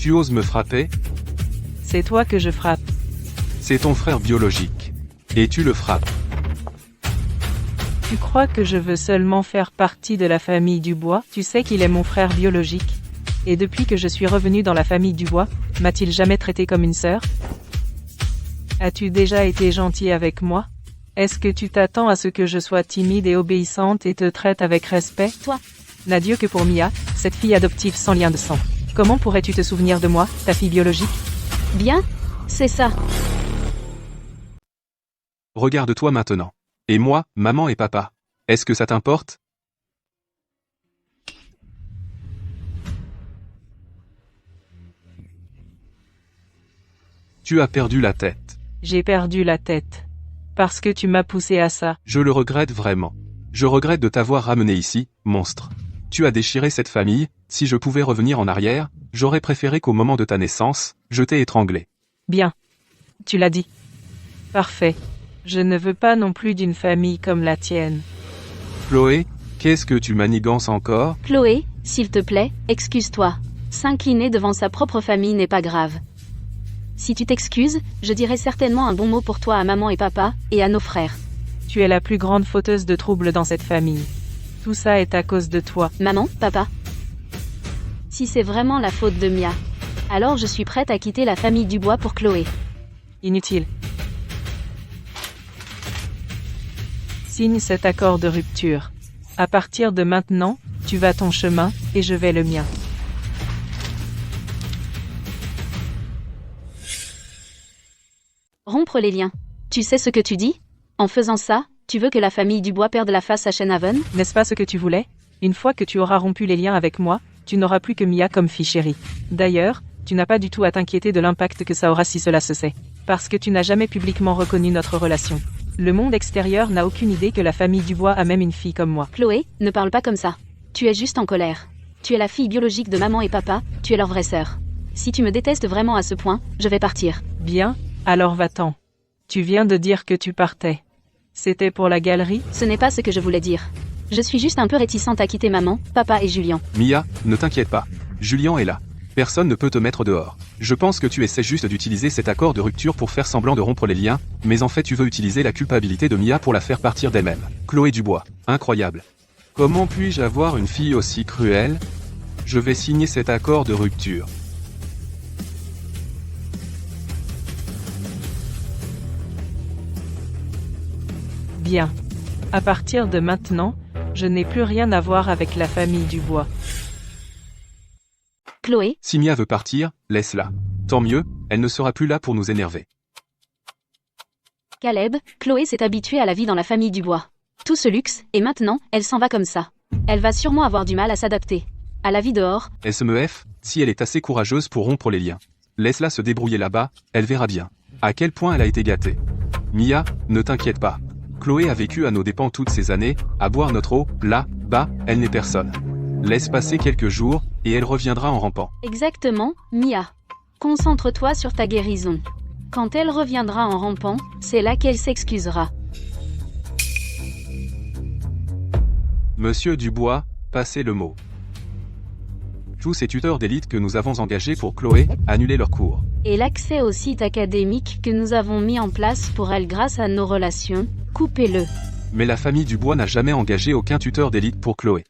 Tu oses me frapper?
C'est toi que je frappe.
C'est ton frère biologique. Et tu le frappes.
Tu crois que je veux seulement faire partie de la famille Dubois? Tu sais qu'il est mon frère biologique. Et depuis que je suis revenu dans la famille Dubois, m'a-t-il jamais traité comme une sœur? As-tu déjà été gentil avec moi? Est-ce que tu t'attends à ce que je sois timide et obéissante et te traite avec respect?
Toi.
N'a Dieu que pour Mia, cette fille adoptive sans lien de sang. Comment pourrais-tu te souvenir de moi, ta fille biologique?
Bien? C'est ça.
Regarde-toi maintenant. Et moi, maman et papa. Est-ce que ça t'importe? Tu as perdu la tête.
J'ai perdu la tête. Parce que tu m'as poussé à ça.
Je le regrette vraiment. Je regrette de t'avoir ramené ici, monstre. Tu as déchiré cette famille, si je pouvais revenir en arrière, j'aurais préféré qu'au moment de ta naissance, je t'ai étranglé.
Bien. Tu l'as dit. Parfait. Je ne veux pas non plus d'une famille comme la tienne.
Chloé, qu'est-ce que tu manigances encore?
Chloé, s'il te plaît, excuse-toi. S'incliner devant sa propre famille n'est pas grave. Si tu t'excuses, je dirai certainement un bon mot pour toi à maman et papa, et à nos frères.
Tu es la plus grande fauteuse de troubles dans cette famille. Tout ça est à cause de toi.
Maman, papa. Si c'est vraiment la faute de Mia, alors je suis prête à quitter la famille Dubois pour Chloé.
Inutile. Signe cet accord de rupture. À partir de maintenant, tu vas ton chemin, et je vais le mien.
Rompre les liens. Tu sais ce que tu dis? En faisant ça, tu veux que la famille Dubois perde la face à Shenhaven?
N'est-ce pas ce que tu voulais? Une fois que tu auras rompu les liens avec moi, tu n'auras plus que Mia comme fille chérie. D'ailleurs, tu n'as pas du tout à t'inquiéter de l'impact que ça aura si cela se sait. Parce que tu n'as jamais publiquement reconnu notre relation. Le monde extérieur n'a aucune idée que la famille Dubois a même une fille comme moi.
Chloé, ne parle pas comme ça. Tu es juste en colère. Tu es la fille biologique de maman et papa, tu es leur vraie sœur. Si tu me détestes vraiment à ce point, je vais partir.
Bien, alors va-t'en. Tu viens de dire que tu partais. C'était pour la galerie?
Ce n'est pas ce que je voulais dire. Je suis juste un peu réticente à quitter maman, papa et Julien.
Mia, ne t'inquiète pas. Julien est là. Personne ne peut te mettre dehors. Je pense que tu essaies juste d'utiliser cet accord de rupture pour faire semblant de rompre les liens, mais en fait tu veux utiliser la culpabilité de Mia pour la faire partir d'elle-même. Chloé Dubois, incroyable. Comment puis-je avoir une fille aussi cruelle? Je vais signer cet accord de rupture.
Bien. À partir de maintenant, je n'ai plus rien à voir avec la famille Dubois.
Chloé,
Si Mia veut partir, laisse-la. Tant mieux, elle ne sera plus là pour nous énerver.
Caleb, Chloé s'est habituée à la vie dans la famille Dubois. Tout ce luxe, et maintenant, elle s'en va comme ça. Elle va sûrement avoir du mal à s'adapter. À la vie dehors,
SMEF, si elle est assez courageuse pour rompre les liens. Laisse-la se débrouiller là-bas, elle verra bien. À quel point elle a été gâtée. Mia, ne t'inquiète pas. Chloé a vécu à nos dépens toutes ces années, à boire notre eau, là, bas, elle n'est personne. Laisse passer quelques jours, et elle reviendra en rampant.
exactement, Mia. Concentre-toi sur ta guérison. Quand elle reviendra en rampant, c'est là qu'elle s'excusera.
Monsieur Dubois, passez le mot. Tous ces tuteurs d'élite que nous avons engagés pour Chloé, annulez leurs cours.
Et l'accès au site académique que nous avons mis en place pour elle grâce à nos relations, coupez-le.
Mais la famille Dubois n'a jamais engagé aucun tuteur d'élite pour Chloé.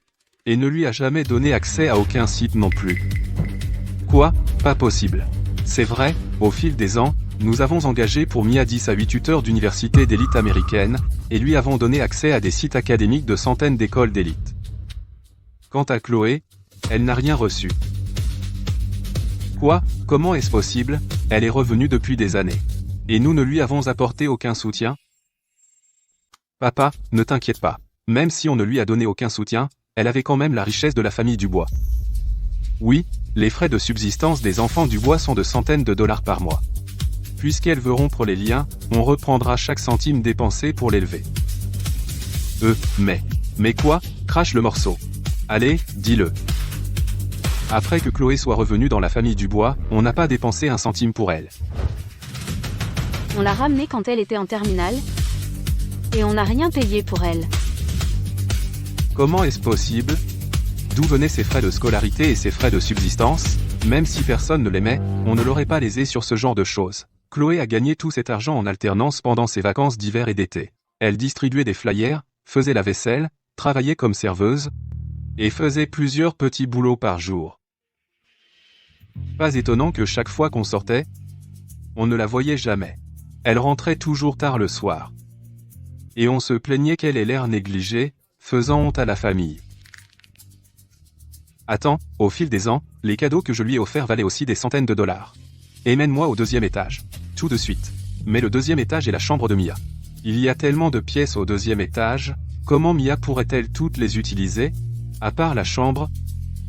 Et ne lui a jamais donné accès à aucun site non plus. Quoi? Pas possible. C'est vrai, au fil des ans, nous avons engagé pour Mia 10 à 8 tuteurs d'universités d'élite américaines, et lui avons donné accès à des sites académiques de centaines d'écoles d'élite. Quant à Chloé, elle n'a rien reçu. Quoi? Comment est-ce possible? Elle est revenue depuis des années. Et nous ne lui avons apporté aucun soutien? Papa, ne t'inquiète pas. Même si on ne lui a donné aucun soutien, elle avait quand même la richesse de la famille Dubois. Oui, les frais de subsistance des enfants Dubois sont de centaines de dollars par mois. Puisqu'elle veut rompre les liens, on reprendra chaque centime dépensé pour l'élever. Mais quoi? Crache le morceau. Allez, dis-le. Après que Chloé soit revenue dans la famille Dubois, on n'a pas dépensé un centime pour elle.
On l'a ramenée quand elle était en terminale, et on n'a rien payé pour elle.
Comment est-ce possible? D'où venaient ces frais de scolarité et ces frais de subsistance? Même si personne ne l'aimait, on ne l'aurait pas lésé sur ce genre de choses. Chloé a gagné tout cet argent en alternance pendant ses vacances d'hiver et d'été. Elle distribuait des flyers, faisait la vaisselle, travaillait comme serveuse, et faisait plusieurs petits boulots par jour. Pas étonnant que chaque fois qu'on sortait, on ne la voyait jamais. Elle rentrait toujours tard le soir. Et on se plaignait qu'elle ait l'air négligée, faisant honte à la famille. Attends, au fil des ans, les cadeaux que je lui ai offerts valaient aussi des centaines de dollars. Emmène-moi au 2e étage. Tout de suite. Mais le 2e étage est la chambre de Mia. Il y a tellement de pièces au 2e étage, comment Mia pourrait-elle toutes les utiliser? À part la chambre,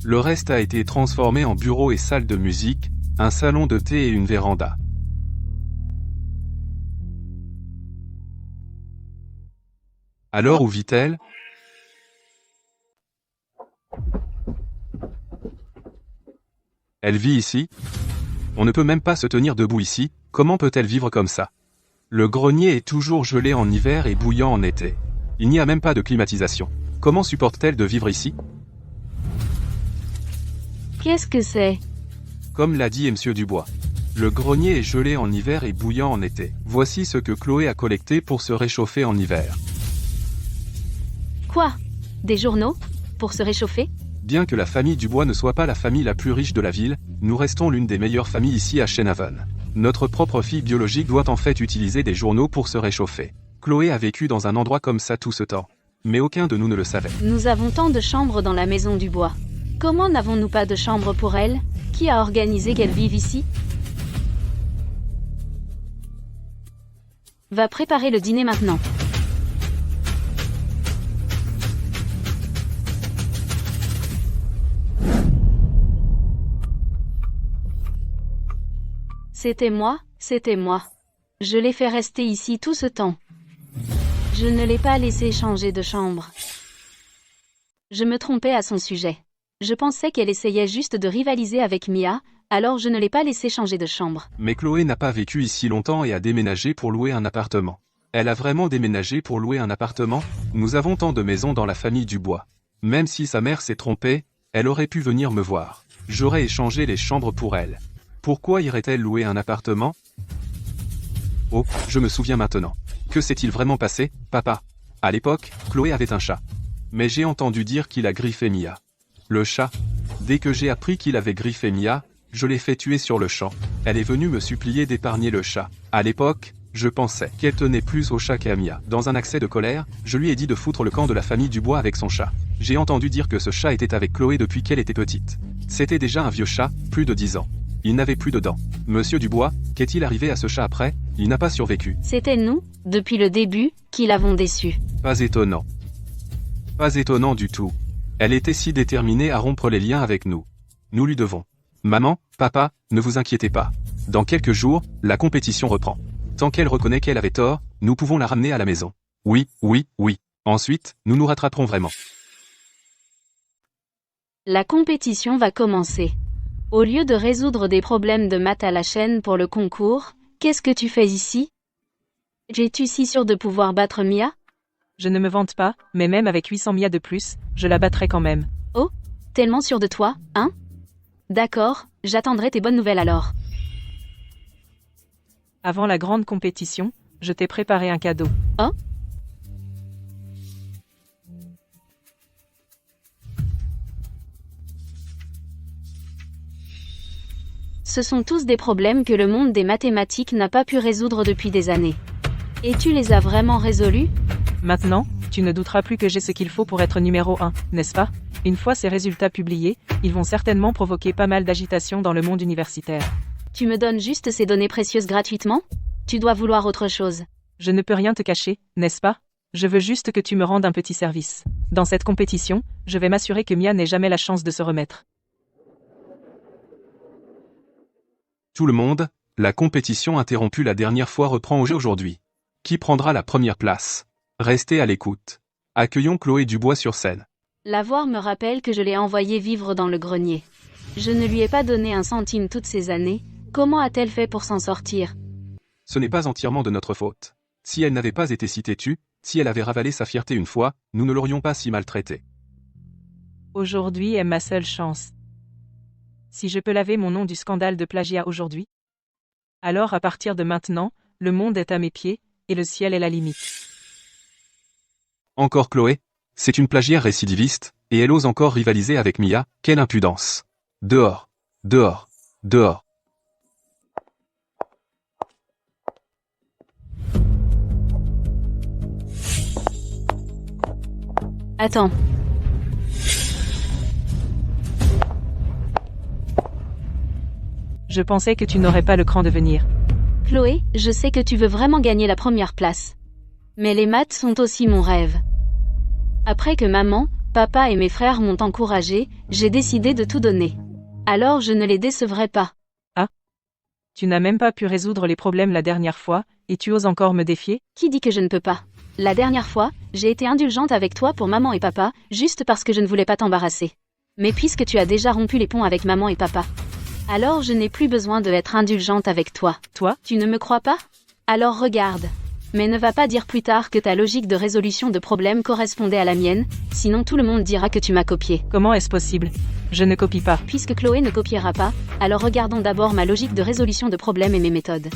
le reste a été transformé en bureau et salle de musique, un salon de thé et une véranda. Alors où vit-elle? Elle vit ici? On ne peut même pas se tenir debout ici, comment peut-elle vivre comme ça? Le grenier est toujours gelé en hiver et bouillant en été. Il n'y a même pas de climatisation. Comment supporte-t-elle de vivre ici?
Qu'est-ce que c'est?
Comme l'a dit M. Dubois. Le grenier est gelé en hiver et bouillant en été. Voici ce que Chloé a collecté pour se réchauffer en hiver.
Quoi? Des journaux? Pour se réchauffer?
Bien que la famille Dubois ne soit pas la famille la plus riche de la ville, nous restons l'une des meilleures familles ici à Shenhaven. Notre propre fille biologique doit en fait utiliser des journaux pour se réchauffer. Chloé a vécu dans un endroit comme ça tout ce temps. Mais aucun de nous ne le savait.
Nous avons tant de chambres dans la maison du bois. Comment n'avons-nous pas de chambre pour elle? Qui a organisé qu'elle vive ici? Va préparer le dîner maintenant. C'était moi. Je l'ai fait rester ici tout ce temps. Je ne l'ai pas laissé changer de chambre. Je me trompais à son sujet. Je pensais qu'elle essayait juste de rivaliser avec Mia, alors je ne l'ai pas laissé changer de chambre.
Mais Chloé n'a pas vécu ici longtemps et a déménagé pour louer un appartement. Elle a vraiment déménagé pour louer un appartement? Nous avons tant de maisons dans la famille Dubois. Même si sa mère s'est trompée, elle aurait pu venir me voir. J'aurais échangé les chambres pour elle. Pourquoi irait-elle louer un appartement? Oh, je me souviens maintenant. Que s'est-il vraiment passé, papa? À l'époque, Chloé avait un chat. Mais j'ai entendu dire qu'il a griffé Mia. Le chat. Dès que j'ai appris qu'il avait griffé Mia, je l'ai fait tuer sur le champ. Elle est venue me supplier d'épargner le chat. À l'époque, je pensais qu'elle tenait plus au chat qu'à Mia. Dans un accès de colère, je lui ai dit de foutre le camp de la famille Dubois avec son chat. J'ai entendu dire que ce chat était avec Chloé depuis qu'elle était petite. C'était déjà un vieux chat, plus de 10 ans. Il n'avait plus de dents. Monsieur Dubois, qu'est-il arrivé à ce chat après? Il n'a pas survécu.
C'était nous, depuis le début, qui l'avons déçu.
Pas étonnant. Pas étonnant du tout. Elle était si déterminée à rompre les liens avec nous. Nous lui devons. Maman, papa, ne vous inquiétez pas. Dans quelques jours, la compétition reprend. Tant qu'elle reconnaît qu'elle avait tort, nous pouvons la ramener à la maison. Oui. Ensuite, nous nous rattraperons vraiment.
La compétition va commencer. Au lieu de résoudre des problèmes de maths à la chaîne pour le concours, qu'est-ce que tu fais ici? Es-tu si sûr de pouvoir battre Mia?
Je ne me vante pas, mais même avec 800 Mia de plus, je la battrai quand même.
Oh, tellement sûr de toi, hein? D'accord, j'attendrai tes bonnes nouvelles alors.
Avant la grande compétition, je t'ai préparé un cadeau.
Oh? Ce sont tous des problèmes que le monde des mathématiques n'a pas pu résoudre depuis des années. Et tu les as vraiment résolus?
Maintenant, tu ne douteras plus que j'ai ce qu'il faut pour être numéro 1, n'est-ce pas? Une fois ces résultats publiés, ils vont certainement provoquer pas mal d'agitation dans le monde universitaire.
Tu me donnes juste ces données précieuses gratuitement? Tu dois vouloir autre chose.
Je ne peux rien te cacher, n'est-ce pas? Je veux juste que tu me rendes un petit service. Dans cette compétition, je vais m'assurer que Mia n'ait jamais la chance de se remettre.
Tout le monde, la compétition interrompue la dernière fois reprend au jeu aujourd'hui. Qui prendra la première place? Restez à l'écoute. Accueillons Chloé Dubois sur scène.
La voir me rappelle que je l'ai envoyée vivre dans le grenier. Je ne lui ai pas donné un centime toutes ces années. Comment a-t-elle fait pour s'en sortir?
Ce n'est pas entièrement de notre faute. Si elle n'avait pas été si têtue, si elle avait ravalé sa fierté une fois, nous ne l'aurions pas si maltraitée.
Aujourd'hui est ma seule chance. Si je peux laver mon nom du scandale de plagiat aujourd'hui, alors à partir de maintenant, le monde est à mes pieds, et le ciel est la limite.
Encore Chloé? C'est une plagiaire récidiviste, et elle ose encore rivaliser avec Mia, quelle impudence. Dehors. Dehors. Dehors.
Attends.
Je pensais que tu n'aurais pas le cran de venir.
Chloé, je sais que tu veux vraiment gagner la première place. Mais les maths sont aussi mon rêve. Après que maman, papa et mes frères m'ont encouragé, j'ai décidé de tout donner. Alors je ne les décevrai pas.
Tu n'as même pas pu résoudre les problèmes la dernière fois, et tu oses encore me défier?
Qui dit que je ne peux pas? La dernière fois, j'ai été indulgente avec toi pour maman et papa, juste parce que je ne voulais pas t'embarrasser. Mais puisque tu as déjà rompu les ponts avec maman et papa, alors je n'ai plus besoin de être indulgente avec toi.
Toi?
Tu ne me crois pas? Alors regarde. Mais ne va pas dire plus tard que ta logique de résolution de problèmes correspondait à la mienne, sinon tout le monde dira que tu m'as copié.
Comment est-ce possible? Je ne copie pas.
Puisque Chloé ne copiera pas, alors regardons d'abord ma logique de résolution de problèmes et mes méthodes.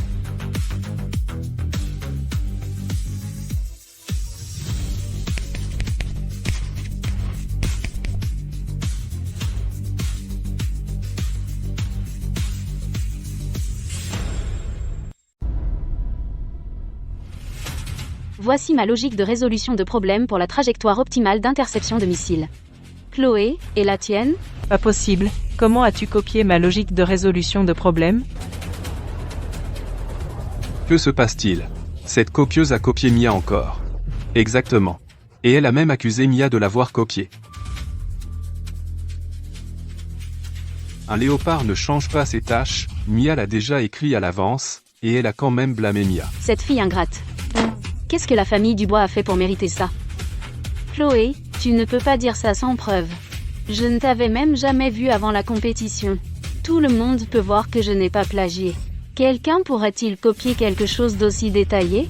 Voici ma logique de résolution de problèmes pour la trajectoire optimale d'interception de missiles. Chloé, et la tienne?
Pas possible. Comment as-tu copié ma logique de résolution de problème?
Que se passe-t-il? Cette copieuse a copié Mia encore. Exactement. Et elle a même accusé Mia de l'avoir copiée. Un léopard ne change pas ses tâches, Mia l'a déjà écrit à l'avance, et elle a quand même blâmé Mia.
Cette fille ingrate. Qu'est-ce que la famille Dubois a fait pour mériter ça? Chloé, tu ne peux pas dire ça sans preuve. Je ne t'avais même jamais vu avant la compétition. Tout le monde peut voir que je n'ai pas plagié. Quelqu'un pourrait-il copier quelque chose d'aussi détaillé?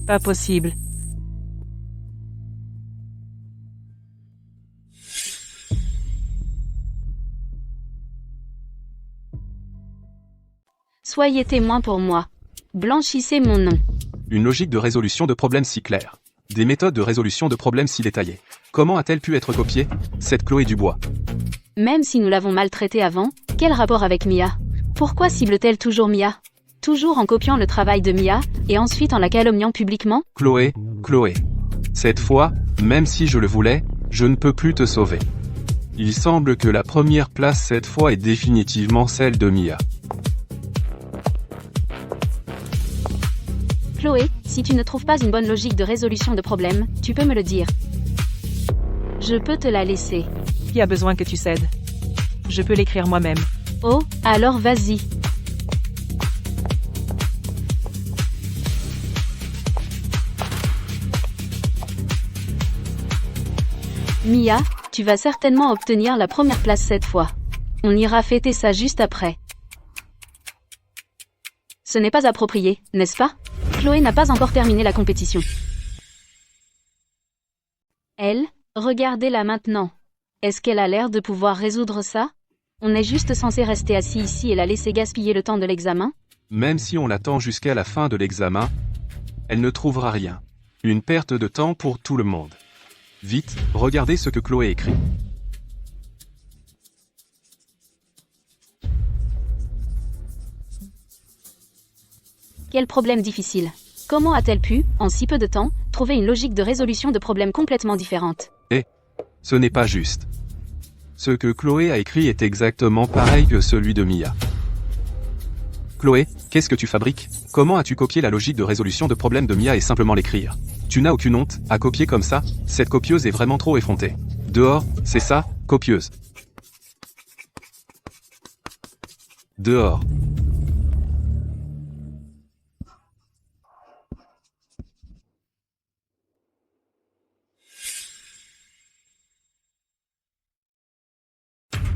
Pas possible.
Soyez témoin pour moi. Blanchissez mon nom.
Une logique de résolution de problèmes si claire. Des méthodes de résolution de problèmes si détaillées. Comment a-t-elle pu être copiée? Cette Chloé Dubois.
Même si nous l'avons maltraitée avant, quel rapport avec Mia? Pourquoi cible-t-elle toujours Mia? Toujours en copiant le travail de Mia, et ensuite en la calomniant publiquement?
Chloé. Cette fois, même si je le voulais, je ne peux plus te sauver. Il semble que la première place cette fois est définitivement celle de Mia.
Chloé, si tu ne trouves pas une bonne logique de résolution de problème, tu peux me le dire. Je peux te la laisser.
Qui a besoin que tu cèdes? Je peux l'écrire moi-même.
Oh, alors vas-y. Mia, tu vas certainement obtenir la première place cette fois. On ira fêter ça juste après. Ce n'est pas approprié, n'est-ce pas? Chloé n'a pas encore terminé la compétition. Elle, regardez-la maintenant. Est-ce qu'elle a l'air de pouvoir résoudre ça? On est juste censé rester assis ici et la laisser gaspiller le temps de l'examen?
Même si on l'attend jusqu'à la fin de l'examen, elle ne trouvera rien. Une perte de temps pour tout le monde. Vite, regardez ce que Chloé écrit.
Quel problème difficile. Comment a-t-elle pu, en si peu de temps, trouver une logique de résolution de problèmes complètement différente?
Ce n'est pas juste. Ce que Chloé a écrit est exactement pareil que celui de Mia. Chloé, qu'est-ce que tu fabriques? Comment as-tu copié la logique de résolution de problèmes de Mia et simplement l'écrire? Tu n'as aucune honte à copier comme ça? Cette copieuse est vraiment trop effrontée. Dehors, c'est ça, copieuse. Dehors.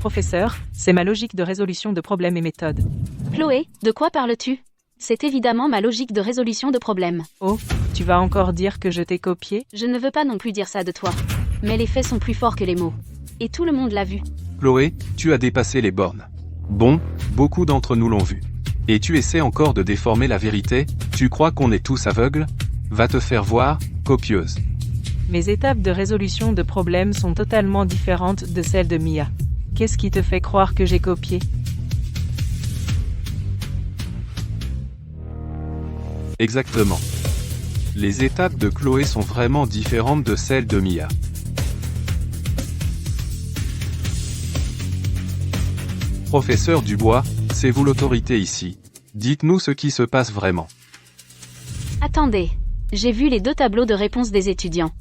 Professeur, c'est ma logique de résolution de problèmes et méthodes.
Chloé, de quoi parles-tu? C'est évidemment ma logique de résolution de problème.
Oh, tu vas encore dire que je t'ai copié?
Je ne veux pas non plus dire ça de toi. Mais les faits sont plus forts que les mots. Et tout le monde l'a vu.
Chloé, tu as dépassé les bornes. Bon, beaucoup d'entre nous l'ont vu. Et tu essaies encore de déformer la vérité? Tu crois qu'on est tous aveugles? Va te faire voir, copieuse.
Mes étapes de résolution de problèmes sont totalement différentes de celles de Mia. Qu'est-ce qui te fait croire que j'ai copié?
Exactement. Les étapes de Chloé sont vraiment différentes de celles de Mia. Professeur Dubois, c'est vous l'autorité ici. Dites-nous ce qui se passe vraiment.
Attendez. J'ai vu les 2 tableaux de réponse des étudiants.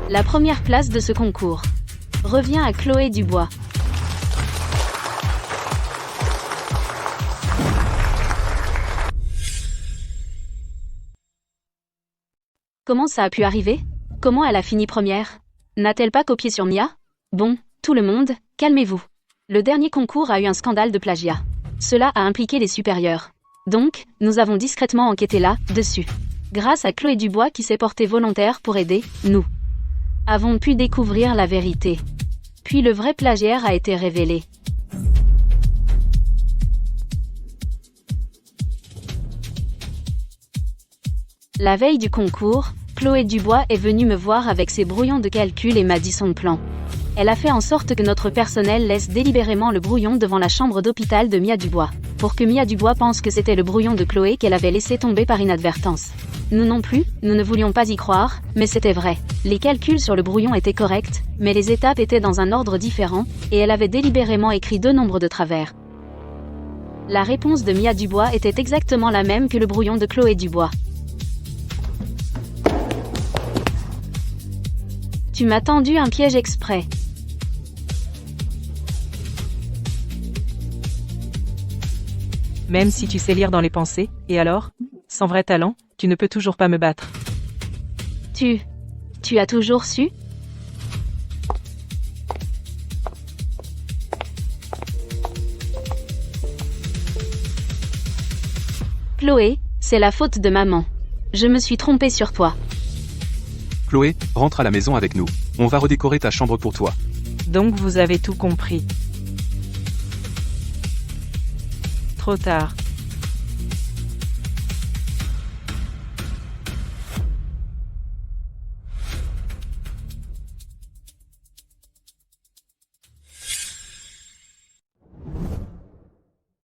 La première place de ce concours revient à Chloé Dubois. Comment ça a pu arriver? Comment elle a fini première? N'a-t-elle pas copié sur Mia? Bon, tout le monde, calmez-vous. Le dernier concours a eu un scandale de plagiat. Cela a impliqué les supérieurs. Donc, nous avons discrètement enquêté là-dessus. Grâce à Chloé Dubois qui s'est portée volontaire pour aider, nous avons pu découvrir la vérité. Puis le vrai plagiaire a été révélé. La veille du concours, Chloé Dubois est venue me voir avec ses brouillons de calcul et m'a dit son plan. Elle a fait en sorte que notre personnel laisse délibérément le brouillon devant la chambre d'hôpital de Mia Dubois, pour que Mia Dubois pense que c'était le brouillon de Chloé qu'elle avait laissé tomber par inadvertance. Nous non plus, nous ne voulions pas y croire, mais c'était vrai. Les calculs sur le brouillon étaient corrects, mais les étapes étaient dans un ordre différent, et elle avait délibérément écrit 2 nombres de travers. La réponse de Mia Dubois était exactement la même que le brouillon de Chloé Dubois. Tu m'as tendu un piège exprès.
Même si tu sais lire dans les pensées, et alors? Sans vrai talent, tu ne peux toujours pas me battre.
Tu as toujours su? Chloé, c'est la faute de maman. Je me suis trompée sur toi.
Chloé, rentre à la maison avec nous. On va redécorer ta chambre pour toi.
Donc vous avez tout compris. Trop tard.